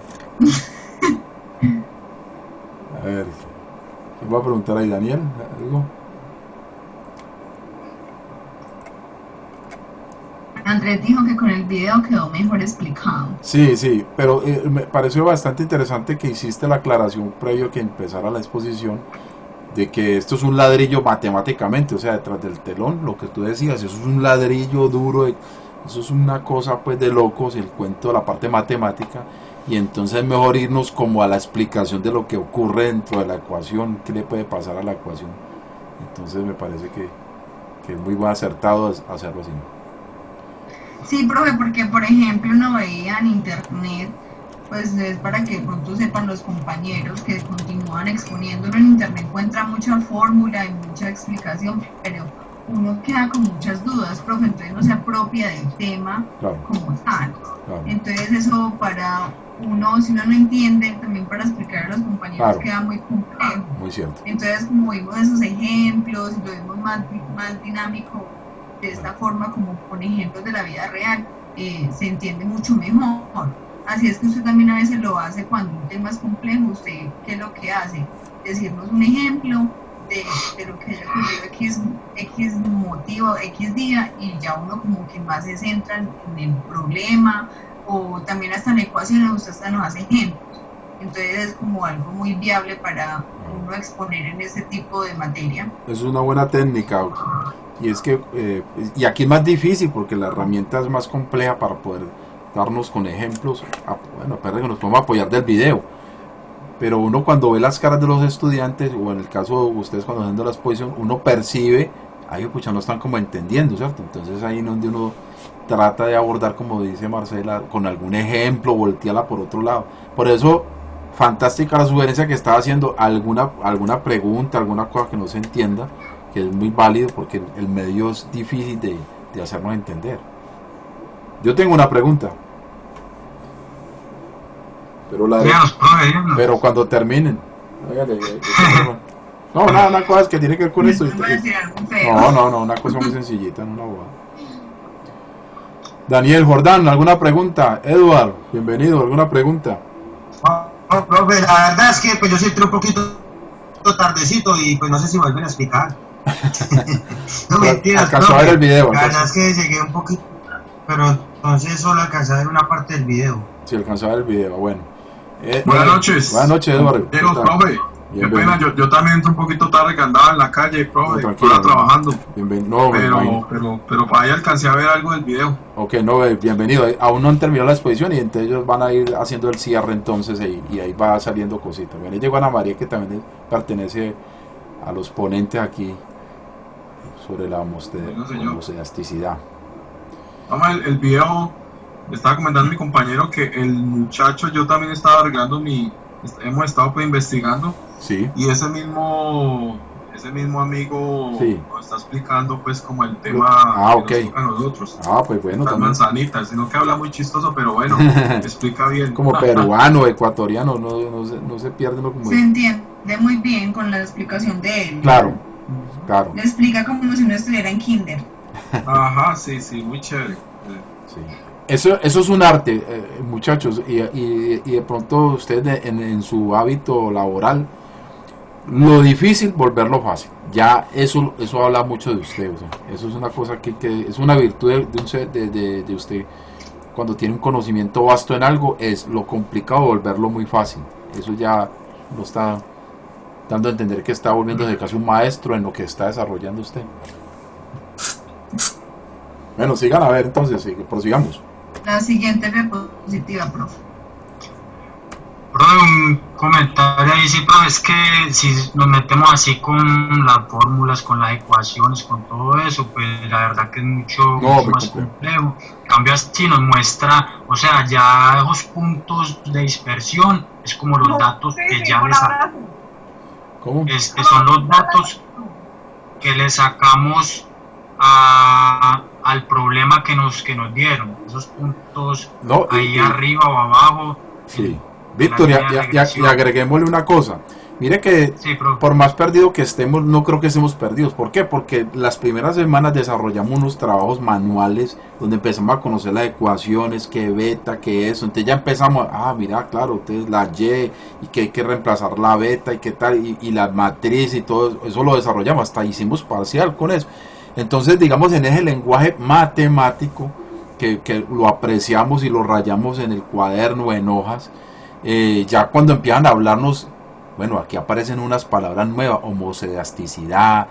A ver, ¿qué va a preguntar ahí, Daniel? ¿Algo? Andrés dijo que con el video quedó mejor explicado. Sí, sí, pero me pareció bastante interesante que hiciste la aclaración previo que empezara la exposición de que esto es un ladrillo matemáticamente, o sea, detrás del telón, lo que tú decías, eso es un ladrillo duro, eso es una cosa pues de locos, el cuento de la parte matemática, y entonces es mejor irnos como a la explicación de lo que ocurre dentro de la ecuación, qué le puede pasar a la ecuación. Entonces me parece que es muy acertado hacerlo así. Sí, profe, porque por ejemplo uno veía en internet, pues es para que de pronto sepan los compañeros que continúan exponiéndolo en internet, encuentra mucha fórmula y mucha explicación, pero uno queda con muchas dudas, profe, entonces no se apropia del tema Claro. como tal. Claro. Entonces eso para uno, si uno no entiende, también para explicar a los compañeros Claro. queda muy complejo. Muy cierto. Entonces, como vimos esos ejemplos, lo vimos más dinámico de esta forma, como con ejemplos de la vida real, se entiende mucho mejor. Así es que usted también a veces lo hace cuando un tema es complejo. ¿Usted qué es lo que hace? Decirnos un ejemplo de lo que haya ocurrido X motivo, X día, y ya uno como que más se centra en el problema, o también hasta en ecuaciones usted hasta nos hace ejemplos. Entonces es como algo muy viable para uno exponer en ese tipo de materia. Es una buena técnica, y es que y aquí es más difícil porque la herramienta es más compleja para poder darnos con ejemplos. Bueno, aparte que nos podemos apoyar del video, pero uno cuando ve las caras de los estudiantes, o en el caso de ustedes cuando hacen la exposición, uno percibe, ahí escuchan, no están como entendiendo, ¿cierto? Entonces ahí es donde uno trata de abordar, como dice Marcela, con algún ejemplo, voltearla por otro lado. Por eso, fantástica la sugerencia que estaba haciendo, alguna pregunta, alguna cosa que no se entienda, que es muy válido porque el medio es difícil de hacernos entender. Yo tengo una pregunta, pero pero cuando terminen. No, una cosa que tiene que ver con esto. No, una cosa muy sencillita, no una bobada. Daniel Jordán, ¿alguna pregunta? Edward, bienvenido, ¿alguna pregunta? No, profe, la verdad es que pues yo sí entré un poquito tardecito y pues no sé si me vuelven a explicar. No mentiras, alcanzó a ver el video. La verdad es que llegué un poquito, pero entonces solo alcancé a ver una parte del video. Sí, alcanzó a ver el video, bueno. Buenas noches. Buenas noches, Eduardo. Profe. Qué pena, yo también entro un poquito tarde, que andaba en la calle, profe, estaba trabajando. No, pero para ahí alcancé a ver algo del video. Ok, no, bienvenido. Aún no han terminado la exposición y entonces ellos van a ir haciendo el cierre entonces y ahí va saliendo cositas. Bueno, ahí llegó Ana María, que también pertenece a los ponentes aquí sobre la homocedasticidad. Vamos, el video, me estaba comentando mi compañero que el muchacho, yo también estaba arreglando hemos estado pues investigando. Sí. Y ese mismo amigo sí. nos está explicando pues como el tema que nos toca a nosotros. Pues bueno. Las también. Manzanitas, sino que habla muy chistoso, pero bueno, explica bien. Como peruano, ecuatoriano, no se pierde uno como... Se entiende muy bien con la explicación de él. Claro. Le explica como si uno estuviera en kinder. Ajá, sí, muy chévere. Sí. Eso es un arte, muchachos, y de pronto ustedes en su hábito laboral, lo difícil, volverlo fácil. Ya eso habla mucho de usted, o sea, eso es una cosa que es una virtud de usted. Cuando tiene un conocimiento vasto en algo, es lo complicado volverlo muy fácil. Eso ya lo está dando a entender que está volviéndose casi un maestro en lo que está desarrollando usted. Bueno, sigan a ver entonces, prosigamos. La siguiente diapositiva, profe. Profe, un comentario ahí, sí, profe, es que si nos metemos así con las fórmulas, con las ecuaciones, con todo eso, pues la verdad que es mucho más complejo. En cambio, así nos muestra, o sea, ya esos puntos de dispersión, es como los datos que ya les sacamos. ¿Cómo? Son los datos que le sacamos al problema que nos dieron, esos puntos ahí arriba o abajo. Sí. Víctor, y agreguémosle una cosa. Mire que por más perdido que estemos, no creo que estemos perdidos. ¿Por qué? Porque las primeras semanas desarrollamos unos trabajos manuales donde empezamos a conocer las ecuaciones, que beta, que eso. Entonces ya empezamos, mira, claro, entonces la Y, y que hay que reemplazar la beta, y qué tal, y la matriz y todo eso lo desarrollamos. Hasta hicimos parcial con eso. Entonces, digamos, en ese lenguaje matemático que lo apreciamos y lo rayamos en el cuaderno, en hojas, ya cuando empiezan a hablarnos, bueno, aquí aparecen unas palabras nuevas, homocedasticidad,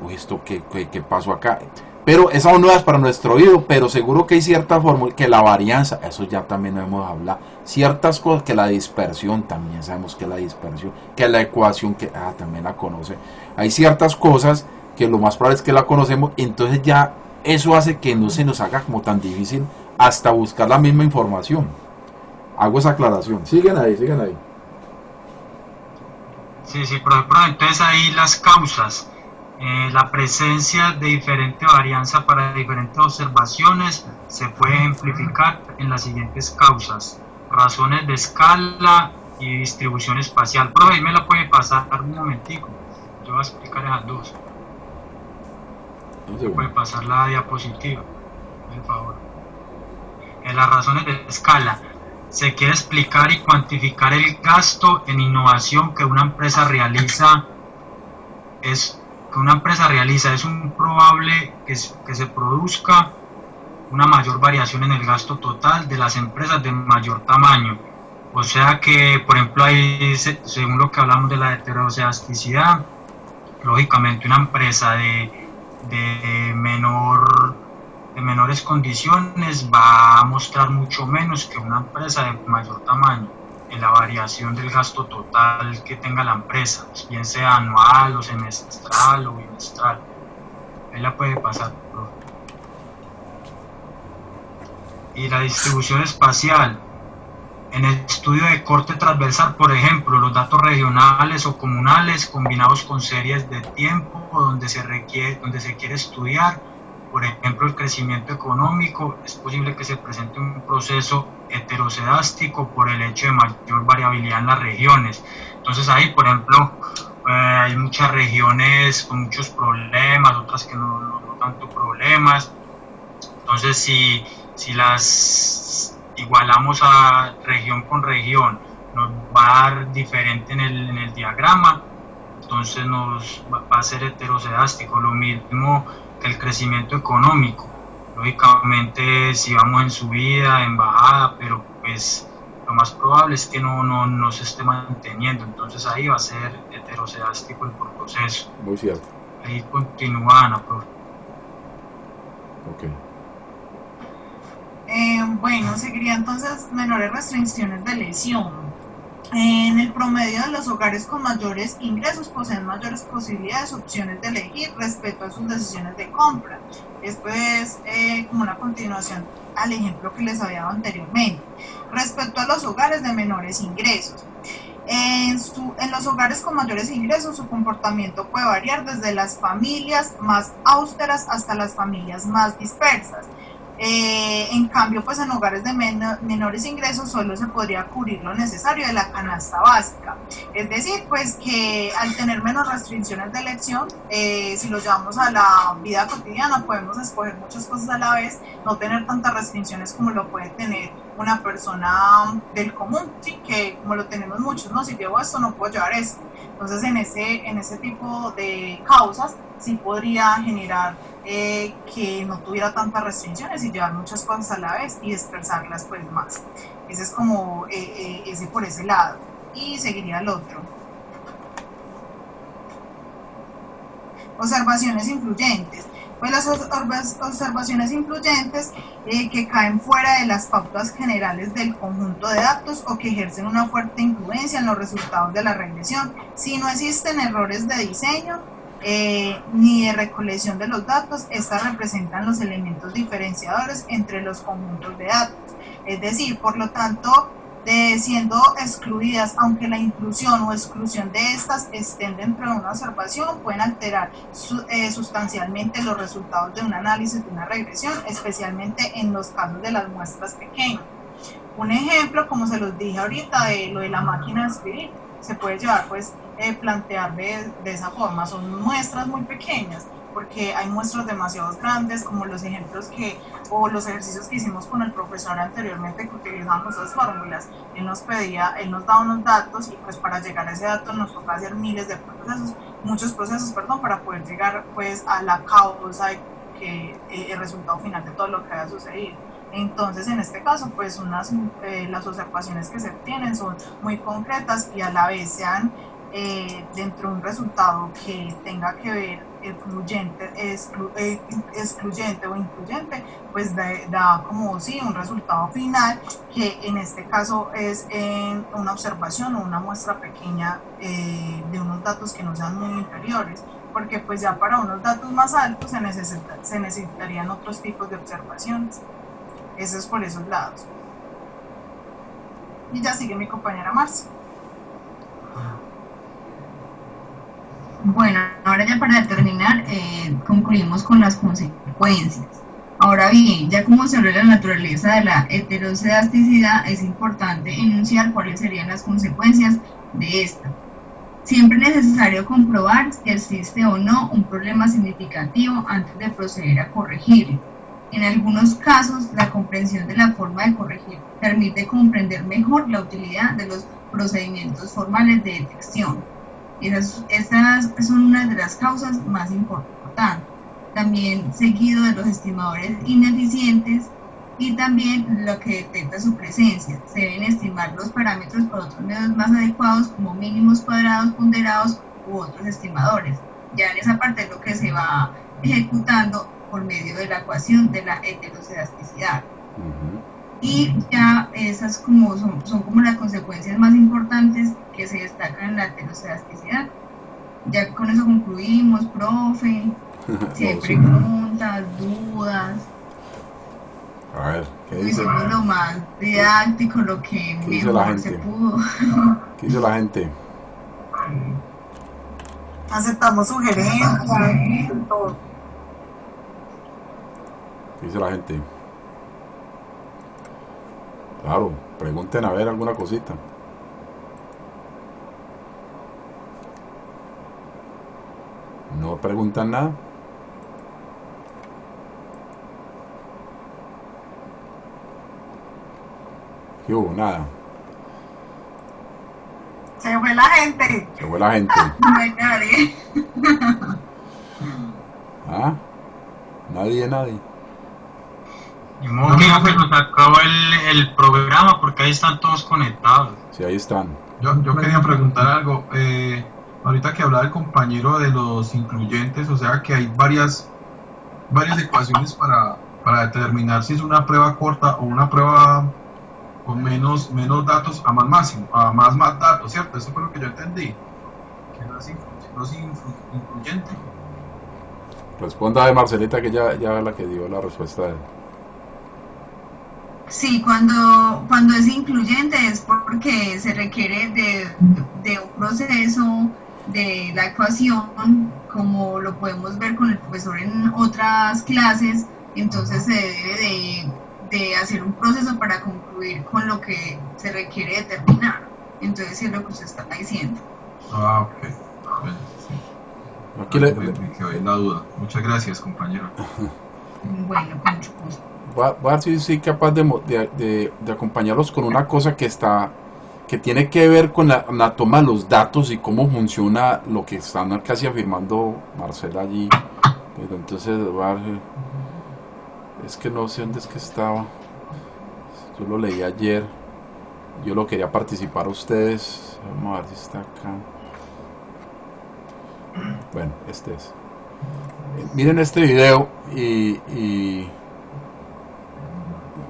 esto que pasó acá, pero esas son nuevas para nuestro oído, pero seguro que hay ciertas fórmulas, que la varianza, eso ya también hemos hablado, ciertas cosas, que la dispersión, también sabemos que la dispersión, que la ecuación, que también la conoce, hay ciertas cosas que lo más probable es que la conocemos, entonces ya eso hace que no se nos haga como tan difícil hasta buscar la misma información. Hago esa aclaración. Siguen ahí. Sí, pero entonces ahí las causas, la presencia de diferente varianza para diferentes observaciones se puede ejemplificar en las siguientes causas: razones de escala y distribución espacial. Pero ahí me la puede pasar un momentico, yo voy a explicar esas dos. Puede pasar la diapositiva, por favor. En las razones de escala se quiere explicar y cuantificar el gasto en innovación que una empresa realiza. Es un probable que se produzca una mayor variación en el gasto total de las empresas de mayor tamaño. O sea que, por ejemplo, ahí, según lo que hablamos de la heterocedasticidad, lógicamente una empresa de menores condiciones va a mostrar mucho menos que una empresa de mayor tamaño en la variación del gasto total que tenga la empresa, bien sea anual o semestral o bimestral. Ahí la puede pasar, profe. Y la distribución espacial. En el estudio de corte transversal, por ejemplo, los datos regionales o comunales combinados con series de tiempo donde se quiere estudiar, por ejemplo, el crecimiento económico, es posible que se presente un proceso heterocedástico por el hecho de mayor variabilidad en las regiones. Entonces ahí, por ejemplo, hay muchas regiones con muchos problemas, otras que no tanto problemas. Entonces, si las igualamos a región con región, nos va a dar diferente en el diagrama, entonces nos va a ser heterocedástico. Lo mismo que el crecimiento económico, lógicamente si vamos en subida, en bajada, pero pues lo más probable es que no se esté manteniendo, entonces ahí va a ser heterocedástico el proceso. Muy cierto. Ahí continúa Ana, profe. Ok. Bueno, seguiría entonces menores restricciones de lesión. En el promedio de los hogares con mayores ingresos poseen mayores posibilidades, opciones de elegir respecto a sus decisiones de compra. Esto es como una continuación al ejemplo que les había dado anteriormente. Respecto a los hogares de menores ingresos, en los hogares con mayores ingresos su comportamiento puede variar desde las familias más austeras hasta las familias más dispersas. En cambio, pues en hogares de menores ingresos solo se podría cubrir lo necesario de la canasta básica. Es decir, pues que al tener menos restricciones de elección, si lo llevamos a la vida cotidiana, podemos escoger muchas cosas a la vez, no tener tantas restricciones como lo puede tener una persona del común, ¿sí? Que como lo tenemos muchos, ¿no? Si llevo esto, no puedo llevar esto. Entonces, en ese tipo de causas, sí podría generar que no tuviera tantas restricciones y llevar muchas cosas a la vez y dispersarlas pues más. Ese es como ese por ese lado. Y seguiría el otro. Observaciones influyentes. Pues las observaciones influyentes que caen fuera de las pautas generales del conjunto de datos o que ejercen una fuerte influencia en los resultados de la regresión. Si no existen errores de diseño ni de recolección de los datos, estas representan los elementos diferenciadores entre los conjuntos de datos. Es decir, por lo tanto, siendo excluidas, aunque la inclusión o exclusión de estas estén dentro de una observación, pueden alterar sustancialmente los resultados de un análisis de una regresión, especialmente en los casos de las muestras pequeñas. Un ejemplo, como se los dije ahorita, de lo de la máquina de escribir, se puede llevar, pues, plantear de esa forma. Son muestras muy pequeñas, porque hay muestras demasiado grandes, como los ejemplos o los ejercicios que hicimos con el profesor anteriormente, que utilizamos esas fórmulas. Él nos daba unos datos y pues para llegar a ese dato nos toca hacer muchos procesos, para poder llegar pues a la causa el resultado final de todo lo que haya sucedido. Entonces, en este caso, pues las observaciones que se obtienen son muy concretas y a la vez sean dentro de un resultado que tenga que ver excluyente o incluyente, pues da como un resultado final, que en este caso es en una observación o una muestra pequeña de unos datos que no sean muy inferiores, porque pues ya para unos datos más altos se necesitarían otros tipos de observaciones. Eso es por esos lados. Y ya sigue mi compañera Marcia. Bueno, ahora ya para terminar, concluimos con las consecuencias. Ahora bien, ya como se ve la naturaleza de la heterocedasticidad, es importante enunciar cuáles serían las consecuencias de esta. Siempre es necesario comprobar si existe o no un problema significativo antes de proceder a corregirlo. En algunos casos, la comprensión de la forma de corregir permite comprender mejor la utilidad de los procedimientos formales de detección. Esas son una de las causas más importantes. También seguido de los estimadores ineficientes y también lo que detecta su presencia. Se deben estimar los parámetros por otros medios más adecuados como mínimos cuadrados, ponderados u otros estimadores. Ya en esa parte es lo que se va ejecutando por medio de la ecuación de la heterocedasticidad. Y ya esas son como las consecuencias más importantes que se destacan en la heterocedasticidad. Ya con eso concluimos, profe. Si hay preguntas, dudas. A ver, ¿qué dice? Hicimos lo más didáctico, lo que mejor se pudo. ¿Qué dice la gente? Aceptamos sugerencias, todo. ¿Qué dice la gente? Claro, pregunten a ver alguna cosita. ¿No preguntan nada? ¿Qué hubo? Nada. Se fue la gente. Se fue la gente. No hay nadie. ¿Ah? Nadie. Y modo que nos acabó el programa porque ahí están todos conectados. Sí, ahí están. Yo quería preguntar algo. Ahorita que hablaba el compañero de los incluyentes, o sea que hay varias ecuaciones para determinar si es una prueba corta o una prueba con menos datos a más máximo, a más datos, ¿cierto? Eso fue lo que yo entendí. Que no es incluyente. Responda de Marcelita, que ya es la que dio la respuesta de él. Sí, cuando es incluyente es porque se requiere de un proceso de la ecuación, como lo podemos ver con el profesor en otras clases. Entonces se debe de hacer un proceso para concluir con lo que se requiere determinar. Entonces sí es lo que usted está diciendo. Ah, ok. Bueno, sí. Aquí me quedó en la duda. Muchas gracias, compañero. Bueno, con mucho gusto. Voy a ver si soy capaz de acompañarlos con una cosa que tiene que ver con la toma de los datos y cómo funciona lo que están casi afirmando Marcela allí. Pero entonces, es que no sé dónde es que estaba. Yo lo leí ayer. Yo lo quería participar a ustedes. Vamos a ver si está acá. Bueno, este es. Miren este video y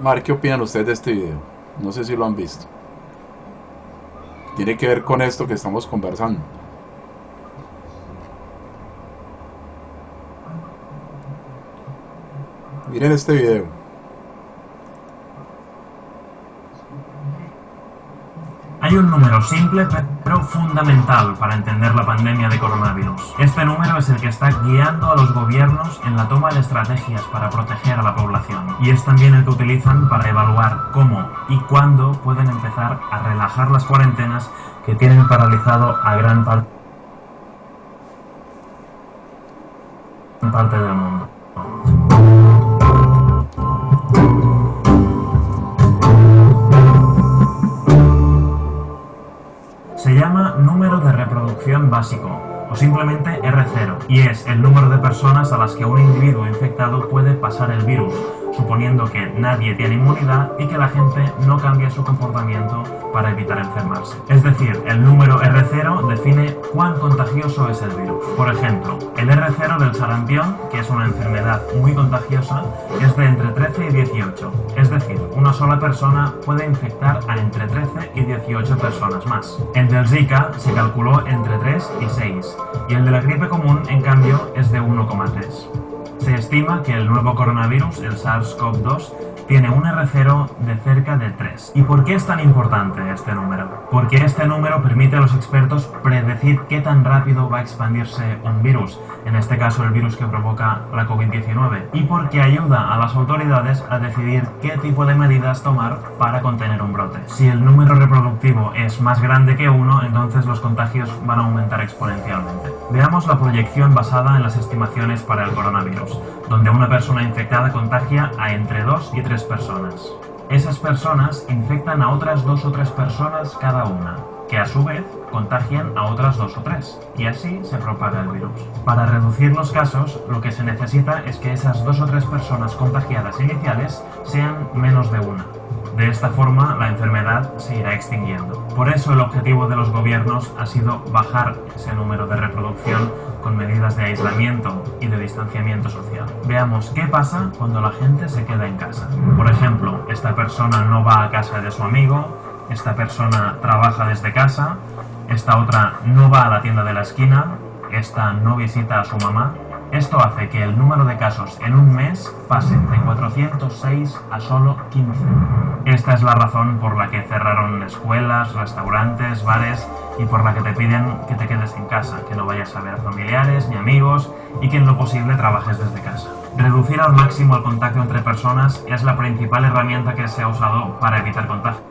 Mar, ¿qué opinan ustedes de este video? No sé si lo han visto. Tiene que ver con esto que estamos conversando. Miren este video. Hay un número simple pero fundamental para entender la pandemia de coronavirus. Este número es el que está guiando a los gobiernos en la toma de estrategias para proteger a la población. Y es también el que utilizan para evaluar cómo y cuándo pueden empezar a relajar las cuarentenas que tienen paralizado a gran parte del mundo. Se llama número de reproducción básico, o simplemente R0, y es el número de personas a las que un individuo infectado puede pasar el virus, suponiendo que nadie tiene inmunidad y que la gente no cambia su comportamiento para evitar enfermarse. Es decir, el número R0 define cuán contagioso es el virus. Por ejemplo, el R0 del sarampión, que es una enfermedad muy contagiosa, es de entre 13 y 18. Es decir, una sola persona puede infectar a entre 13 y 18 personas más. El del Zika se calculó entre 3 y 6, y el de la gripe común, en cambio, es de 1,3. Se estima que el nuevo coronavirus, el SARS-CoV-2, tiene un R0 de cerca de 3. ¿Y por qué es tan importante este número? Porque este número permite a los expertos predecir qué tan rápido va a expandirse un virus, en este caso el virus que provoca la COVID-19, y porque ayuda a las autoridades a decidir qué tipo de medidas tomar para contener un brote. Si el número reproductivo es más grande que 1, entonces los contagios van a aumentar exponencialmente. Veamos la proyección basada en las estimaciones para el coronavirus, donde una persona infectada contagia a entre 2 y 3 personas. Esas personas infectan a otras 2 o 3 personas cada una, que a su vez contagian a otras 2 o 3, y así se propaga el virus. Para reducir los casos, lo que se necesita es que esas 2 o 3 personas contagiadas iniciales sean menos de una. De esta forma, la enfermedad se irá extinguiendo. Por eso el objetivo de los gobiernos ha sido bajar ese número de reproducción con medidas de aislamiento y de distanciamiento social. Veamos qué pasa cuando la gente se queda en casa. Por ejemplo, esta persona no va a casa de su amigo, esta persona trabaja desde casa, esta otra no va a la tienda de la esquina, esta no visita a su mamá. Esto hace que el número de casos en un mes pase de 406 a solo 15. Esta es la razón por la que cerraron escuelas, restaurantes, bares y por la que te piden que te quedes en casa, que no vayas a ver a familiares ni amigos y que en lo posible trabajes desde casa. Reducir al máximo el contacto entre personas es la principal herramienta que se ha usado para evitar contagios.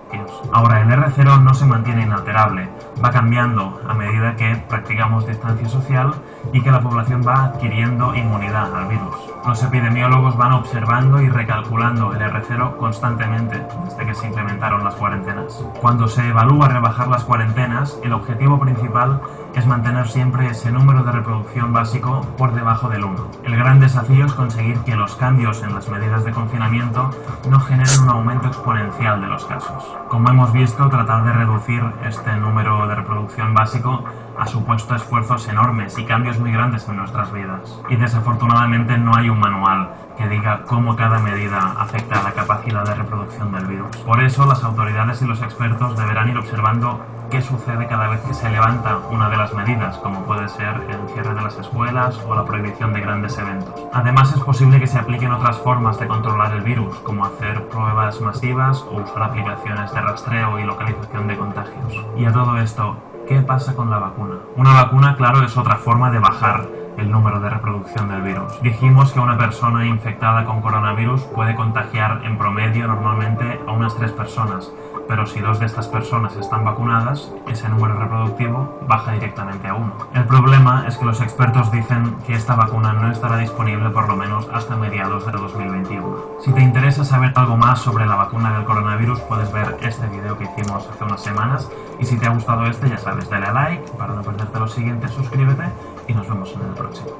Ahora, el R0 no se mantiene inalterable, va cambiando a medida que practicamos distancia social y que la población va adquiriendo inmunidad al virus. Los epidemiólogos van observando y recalculando el R0 constantemente desde que se implementaron las cuarentenas. Cuando se evalúa rebajar las cuarentenas, el objetivo principal es mantener siempre ese número de reproducción básico por debajo del 1. El gran desafío es conseguir que los cambios en las medidas de confinamiento no generen un aumento exponencial de los casos. Como hemos visto, tratar de reducir este número de reproducción básico ha supuesto esfuerzos enormes y cambios muy grandes en nuestras vidas. Y desafortunadamente no hay un manual que diga cómo cada medida afecta a la capacidad de reproducción del virus. Por eso, las autoridades y los expertos deberán ir observando qué sucede cada vez que se levanta una de las medidas, como puede ser el cierre de las escuelas o la prohibición de grandes eventos. Además, es posible que se apliquen otras formas de controlar el virus, como hacer pruebas masivas o usar aplicaciones de rastreo y localización de contagios. Y a todo esto, ¿qué pasa con la vacuna? Una vacuna, claro, es otra forma de bajar el número de reproducción del virus. Dijimos que una persona infectada con coronavirus puede contagiar en promedio normalmente a unas 3 personas, pero si 2 de estas personas están vacunadas, ese número reproductivo baja directamente a 1. El problema es que los expertos dicen que esta vacuna no estará disponible por lo menos hasta mediados de 2021. Si te interesa saber algo más sobre la vacuna del coronavirus, puedes ver este video que hicimos hace unas semanas, y si te ha gustado este, ya sabes, dale a like, para no perderte los siguientes, suscríbete y nos vemos en el próximo.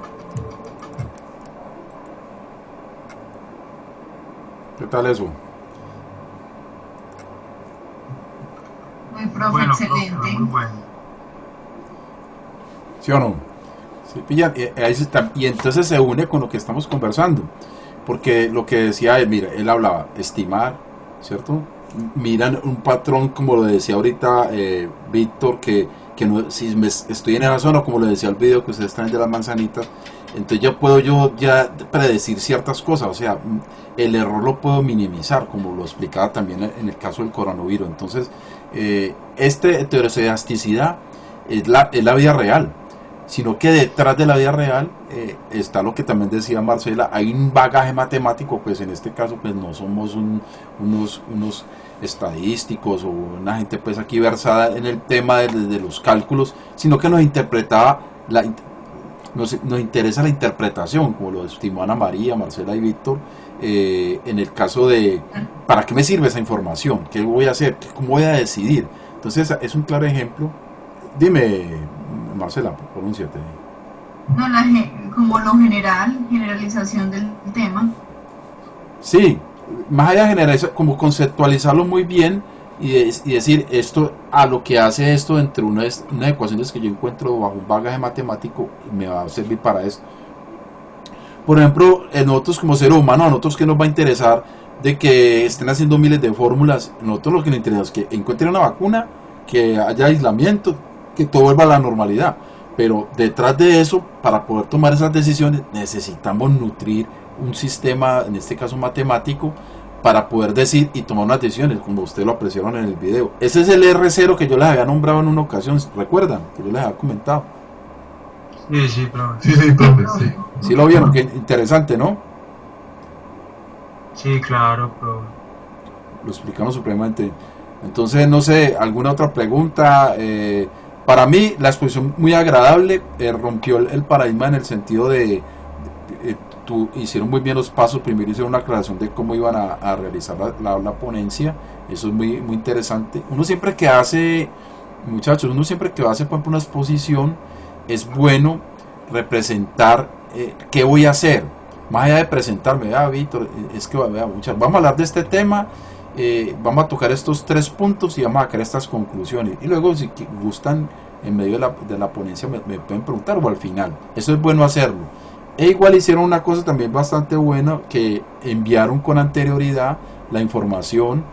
¿Qué tal eso? Muy profe, Bueno, excelente. profe, muy bueno. ¿Sí o no? ¿Sí pillan? Ahí se está, y entonces se une con lo que estamos conversando, porque lo que decía él, mira, él hablaba estimar, ¿cierto? Miran un patrón, como lo decía ahorita Víctor, que no, si estoy en esa zona, como lo decía el video que ustedes traen de las manzanitas, entonces ya puedo yo ya predecir ciertas cosas, o sea, el error lo puedo minimizar, como lo explicaba también en el caso del coronavirus. Entonces, heterocedasticidad es la vida real, sino que detrás de la vida real está lo que también decía Marcela, hay un bagaje matemático, pues en este caso pues no somos unos estadísticos o una gente pues aquí versada en el tema de los cálculos, sino que nos interpretaba, nos interesa la interpretación, como lo estimó Ana María, Marcela y Víctor, en el caso de ¿para qué me sirve esa información? ¿Qué voy a hacer? ¿Cómo voy a decidir? Entonces es un claro ejemplo. Dime, Marcela, pronúnciate. No, como lo generalización del tema. Sí, más allá de generalizar, como conceptualizarlo muy bien y decir esto, a lo que hace esto entre unas ecuaciones que yo encuentro bajo un bagaje matemático, me va a servir para esto. Por ejemplo, nosotros como seres humanos, a nosotros que nos va a interesar de que estén haciendo miles de fórmulas, nosotros lo que nos interesa es que encuentren una vacuna, que haya aislamiento, que todo vuelva a la normalidad. Pero detrás de eso, para poder tomar esas decisiones, necesitamos nutrir un sistema, en este caso matemático, para poder decir y tomar unas decisiones, como ustedes lo apreciaron en el video. Ese es el R0 que yo les había nombrado en una ocasión, ¿recuerdan? Que yo les había comentado. Sí, profe. Sí, profe, sí. Sí lo vieron, qué interesante, ¿no? Sí, claro, profe. Lo explicamos supremamente. Entonces, no sé, ¿alguna otra pregunta? Para mí, la exposición muy agradable, rompió el paradigma en el sentido de hicieron muy bien los pasos. Primero hicieron una aclaración de cómo iban a realizar la ponencia. Eso es muy, muy interesante. Uno siempre que hace, muchachos, por ejemplo, una exposición, es bueno representar qué voy a hacer. Más allá de presentarme, Víctor, es que vamos a hablar de este tema, vamos a tocar estos 3 puntos y vamos a sacar estas conclusiones. Y luego, si gustan, en medio de la ponencia me pueden preguntar, o al final. Eso es bueno hacerlo. E igual hicieron una cosa también bastante buena, que enviaron con anterioridad la información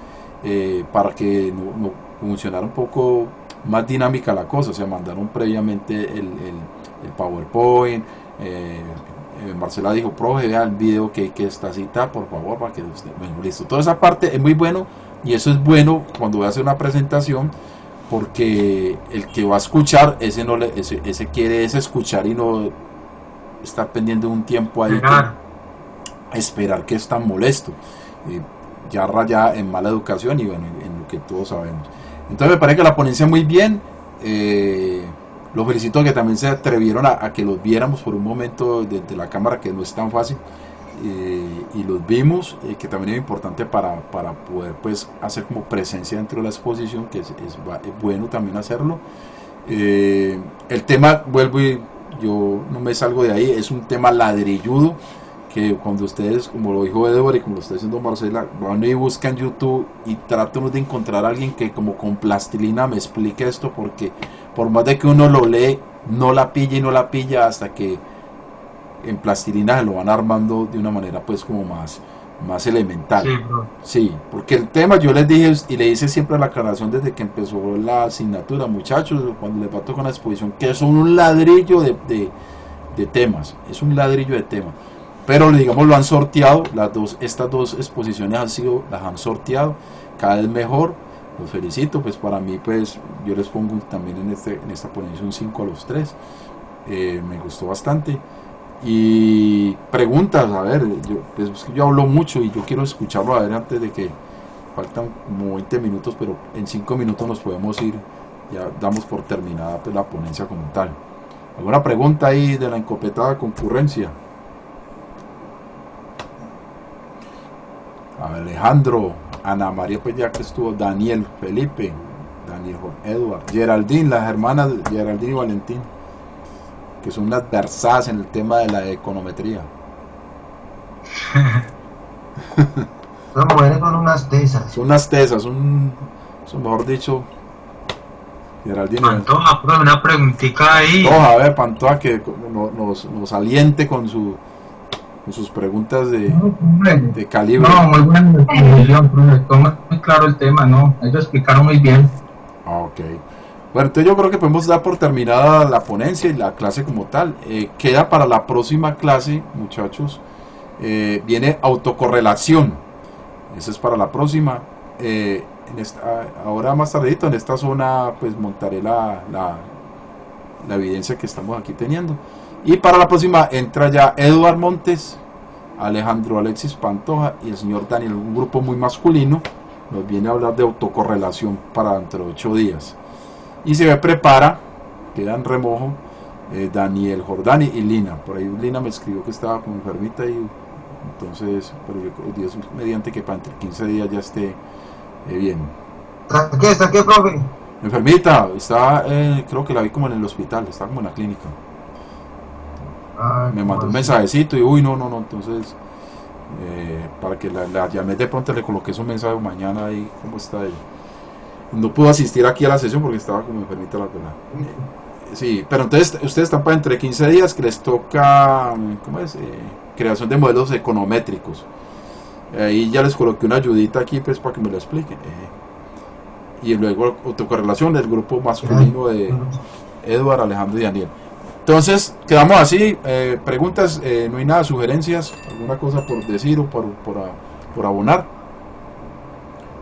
para que no funcionara un poco más dinámica la cosa. O sea, mandaron previamente el PowerPoint. Marcela dijo, profe, vea el video que está cita, por favor, para que usted... Bueno, listo. Toda esa parte es muy bueno, y eso es bueno cuando voy a hacer una presentación, porque el que va a escuchar, ese quiere escuchar y no estar pendiente de un tiempo ahí, esperar que es tan molesto, ya raya en mala educación y bueno, en lo que todos sabemos. Entonces me parece que la ponencia muy bien. Los felicito que también se atrevieron a que los viéramos por un momento desde la cámara, que no es tan fácil. y los vimos, que también es importante para poder pues hacer como presencia dentro de la exposición, que es bueno también hacerlo. El tema, vuelvo y yo no me salgo de ahí, es un tema ladrilludo, que cuando ustedes, como lo dijo Edward y como lo está diciendo Marcela, van y buscan YouTube y tratan de encontrar a alguien que como con plastilina me explique esto, porque por más de que uno lo lee, no la pilla y no la pilla hasta que en plastilina se lo van armando de una manera pues como más elemental. Sí, bro. Sí, porque el tema, yo les dije y le hice siempre la aclaración desde que empezó la asignatura, muchachos, cuando les va a tocar una exposición, que son un ladrillo de temas, es un ladrillo de temas, pero digamos lo han sorteado, estas dos exposiciones las han sorteado, cada vez mejor, los felicito, pues para mí pues yo les pongo también en esta ponencia un 5 a los 3, me gustó bastante. Y preguntas, a ver, yo hablo mucho y yo quiero escucharlo, a ver, antes de que faltan como 20 minutos, pero en 5 minutos nos podemos ir, ya damos por terminada pues la ponencia como tal. ¿Alguna pregunta ahí de la encopetada concurrencia? Alejandro, Ana María, pues ya que estuvo, Daniel, Felipe, Daniel, Edward, Geraldine, las hermanas Geraldine y Valentín, que son unas versadas en el tema de la econometría. Son mujeres con unas tesas. Son unas tesas, son mejor dicho, Geraldine. Pantoja, pues, una preguntita ahí. Pantoja, a ver, Pantoja, que nos aliente con sus preguntas de calibre. No, muy buena exposición, profe. Toma muy claro el tema, ¿no? Ellos explicaron muy bien. Ok. Bueno, entonces yo creo que podemos dar por terminada la ponencia y la clase como tal. Queda para la próxima clase, muchachos, viene autocorrelación. Esa es para la próxima. Ahora más tardito en esta zona pues montaré la evidencia que estamos aquí teniendo. Y para la próxima entra ya Eduard Montes, Alejandro Alexis Pantoja y el señor Daniel, un grupo muy masculino, nos viene a hablar de autocorrelación para dentro de 8 días. Y se me prepara, queda en remojo, Daniel Jordani y Lina. Por ahí Lina me escribió que estaba como enfermita y entonces, pero yo, Dios mediante que para entre 15 días ya esté bien. ¿Está qué, profe? Enfermita, está, creo que la vi como en el hospital, está como en la clínica. Me mandó un mensajecito y uy, no, entonces para que la llamé de pronto, le coloqué su mensaje mañana ahí, ¿cómo está ella? No pudo asistir aquí a la sesión porque estaba como enfermita la pelada. Sí, pero entonces ustedes están para entre 15 días que les toca, ¿cómo es? Creación de modelos econométricos. Ahí ya les coloqué una ayudita aquí pues para que me lo expliquen. Y luego autocorrelación del grupo masculino de Edward, Alejandro y Daniel. Entonces, quedamos así, preguntas, no hay nada, sugerencias, alguna cosa por decir o por abonar.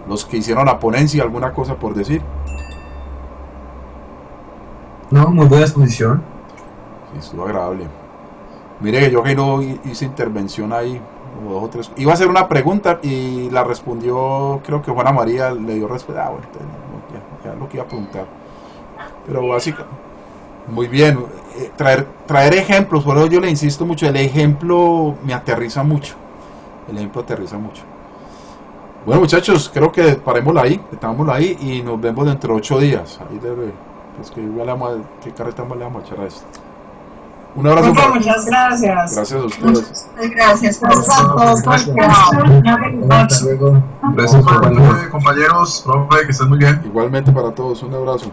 Los que hicieron la ponencia, alguna cosa por decir. No, muy buena exposición. Sí, estuvo agradable. Mire que yo que no hice intervención ahí, o 2 o 3. Iba a hacer una pregunta y la respondió, creo que Juana María le dio respuesta. Bueno, ya lo que iba a preguntar. Pero básicamente, muy bien. Traer ejemplos, por eso yo le insisto mucho, el ejemplo me aterriza mucho. El ejemplo aterriza mucho. Bueno, muchachos, creo que parémosla ahí, detengámosla ahí y nos vemos dentro de 8 días. Ahí debe, pues qué carreta más le vamos a echar a esto. Un abrazo. Muchas gracias. Gracias a ustedes. Gracias. Gracias, compañeros, profe, que estén muy bien. Igualmente para todos, un abrazo.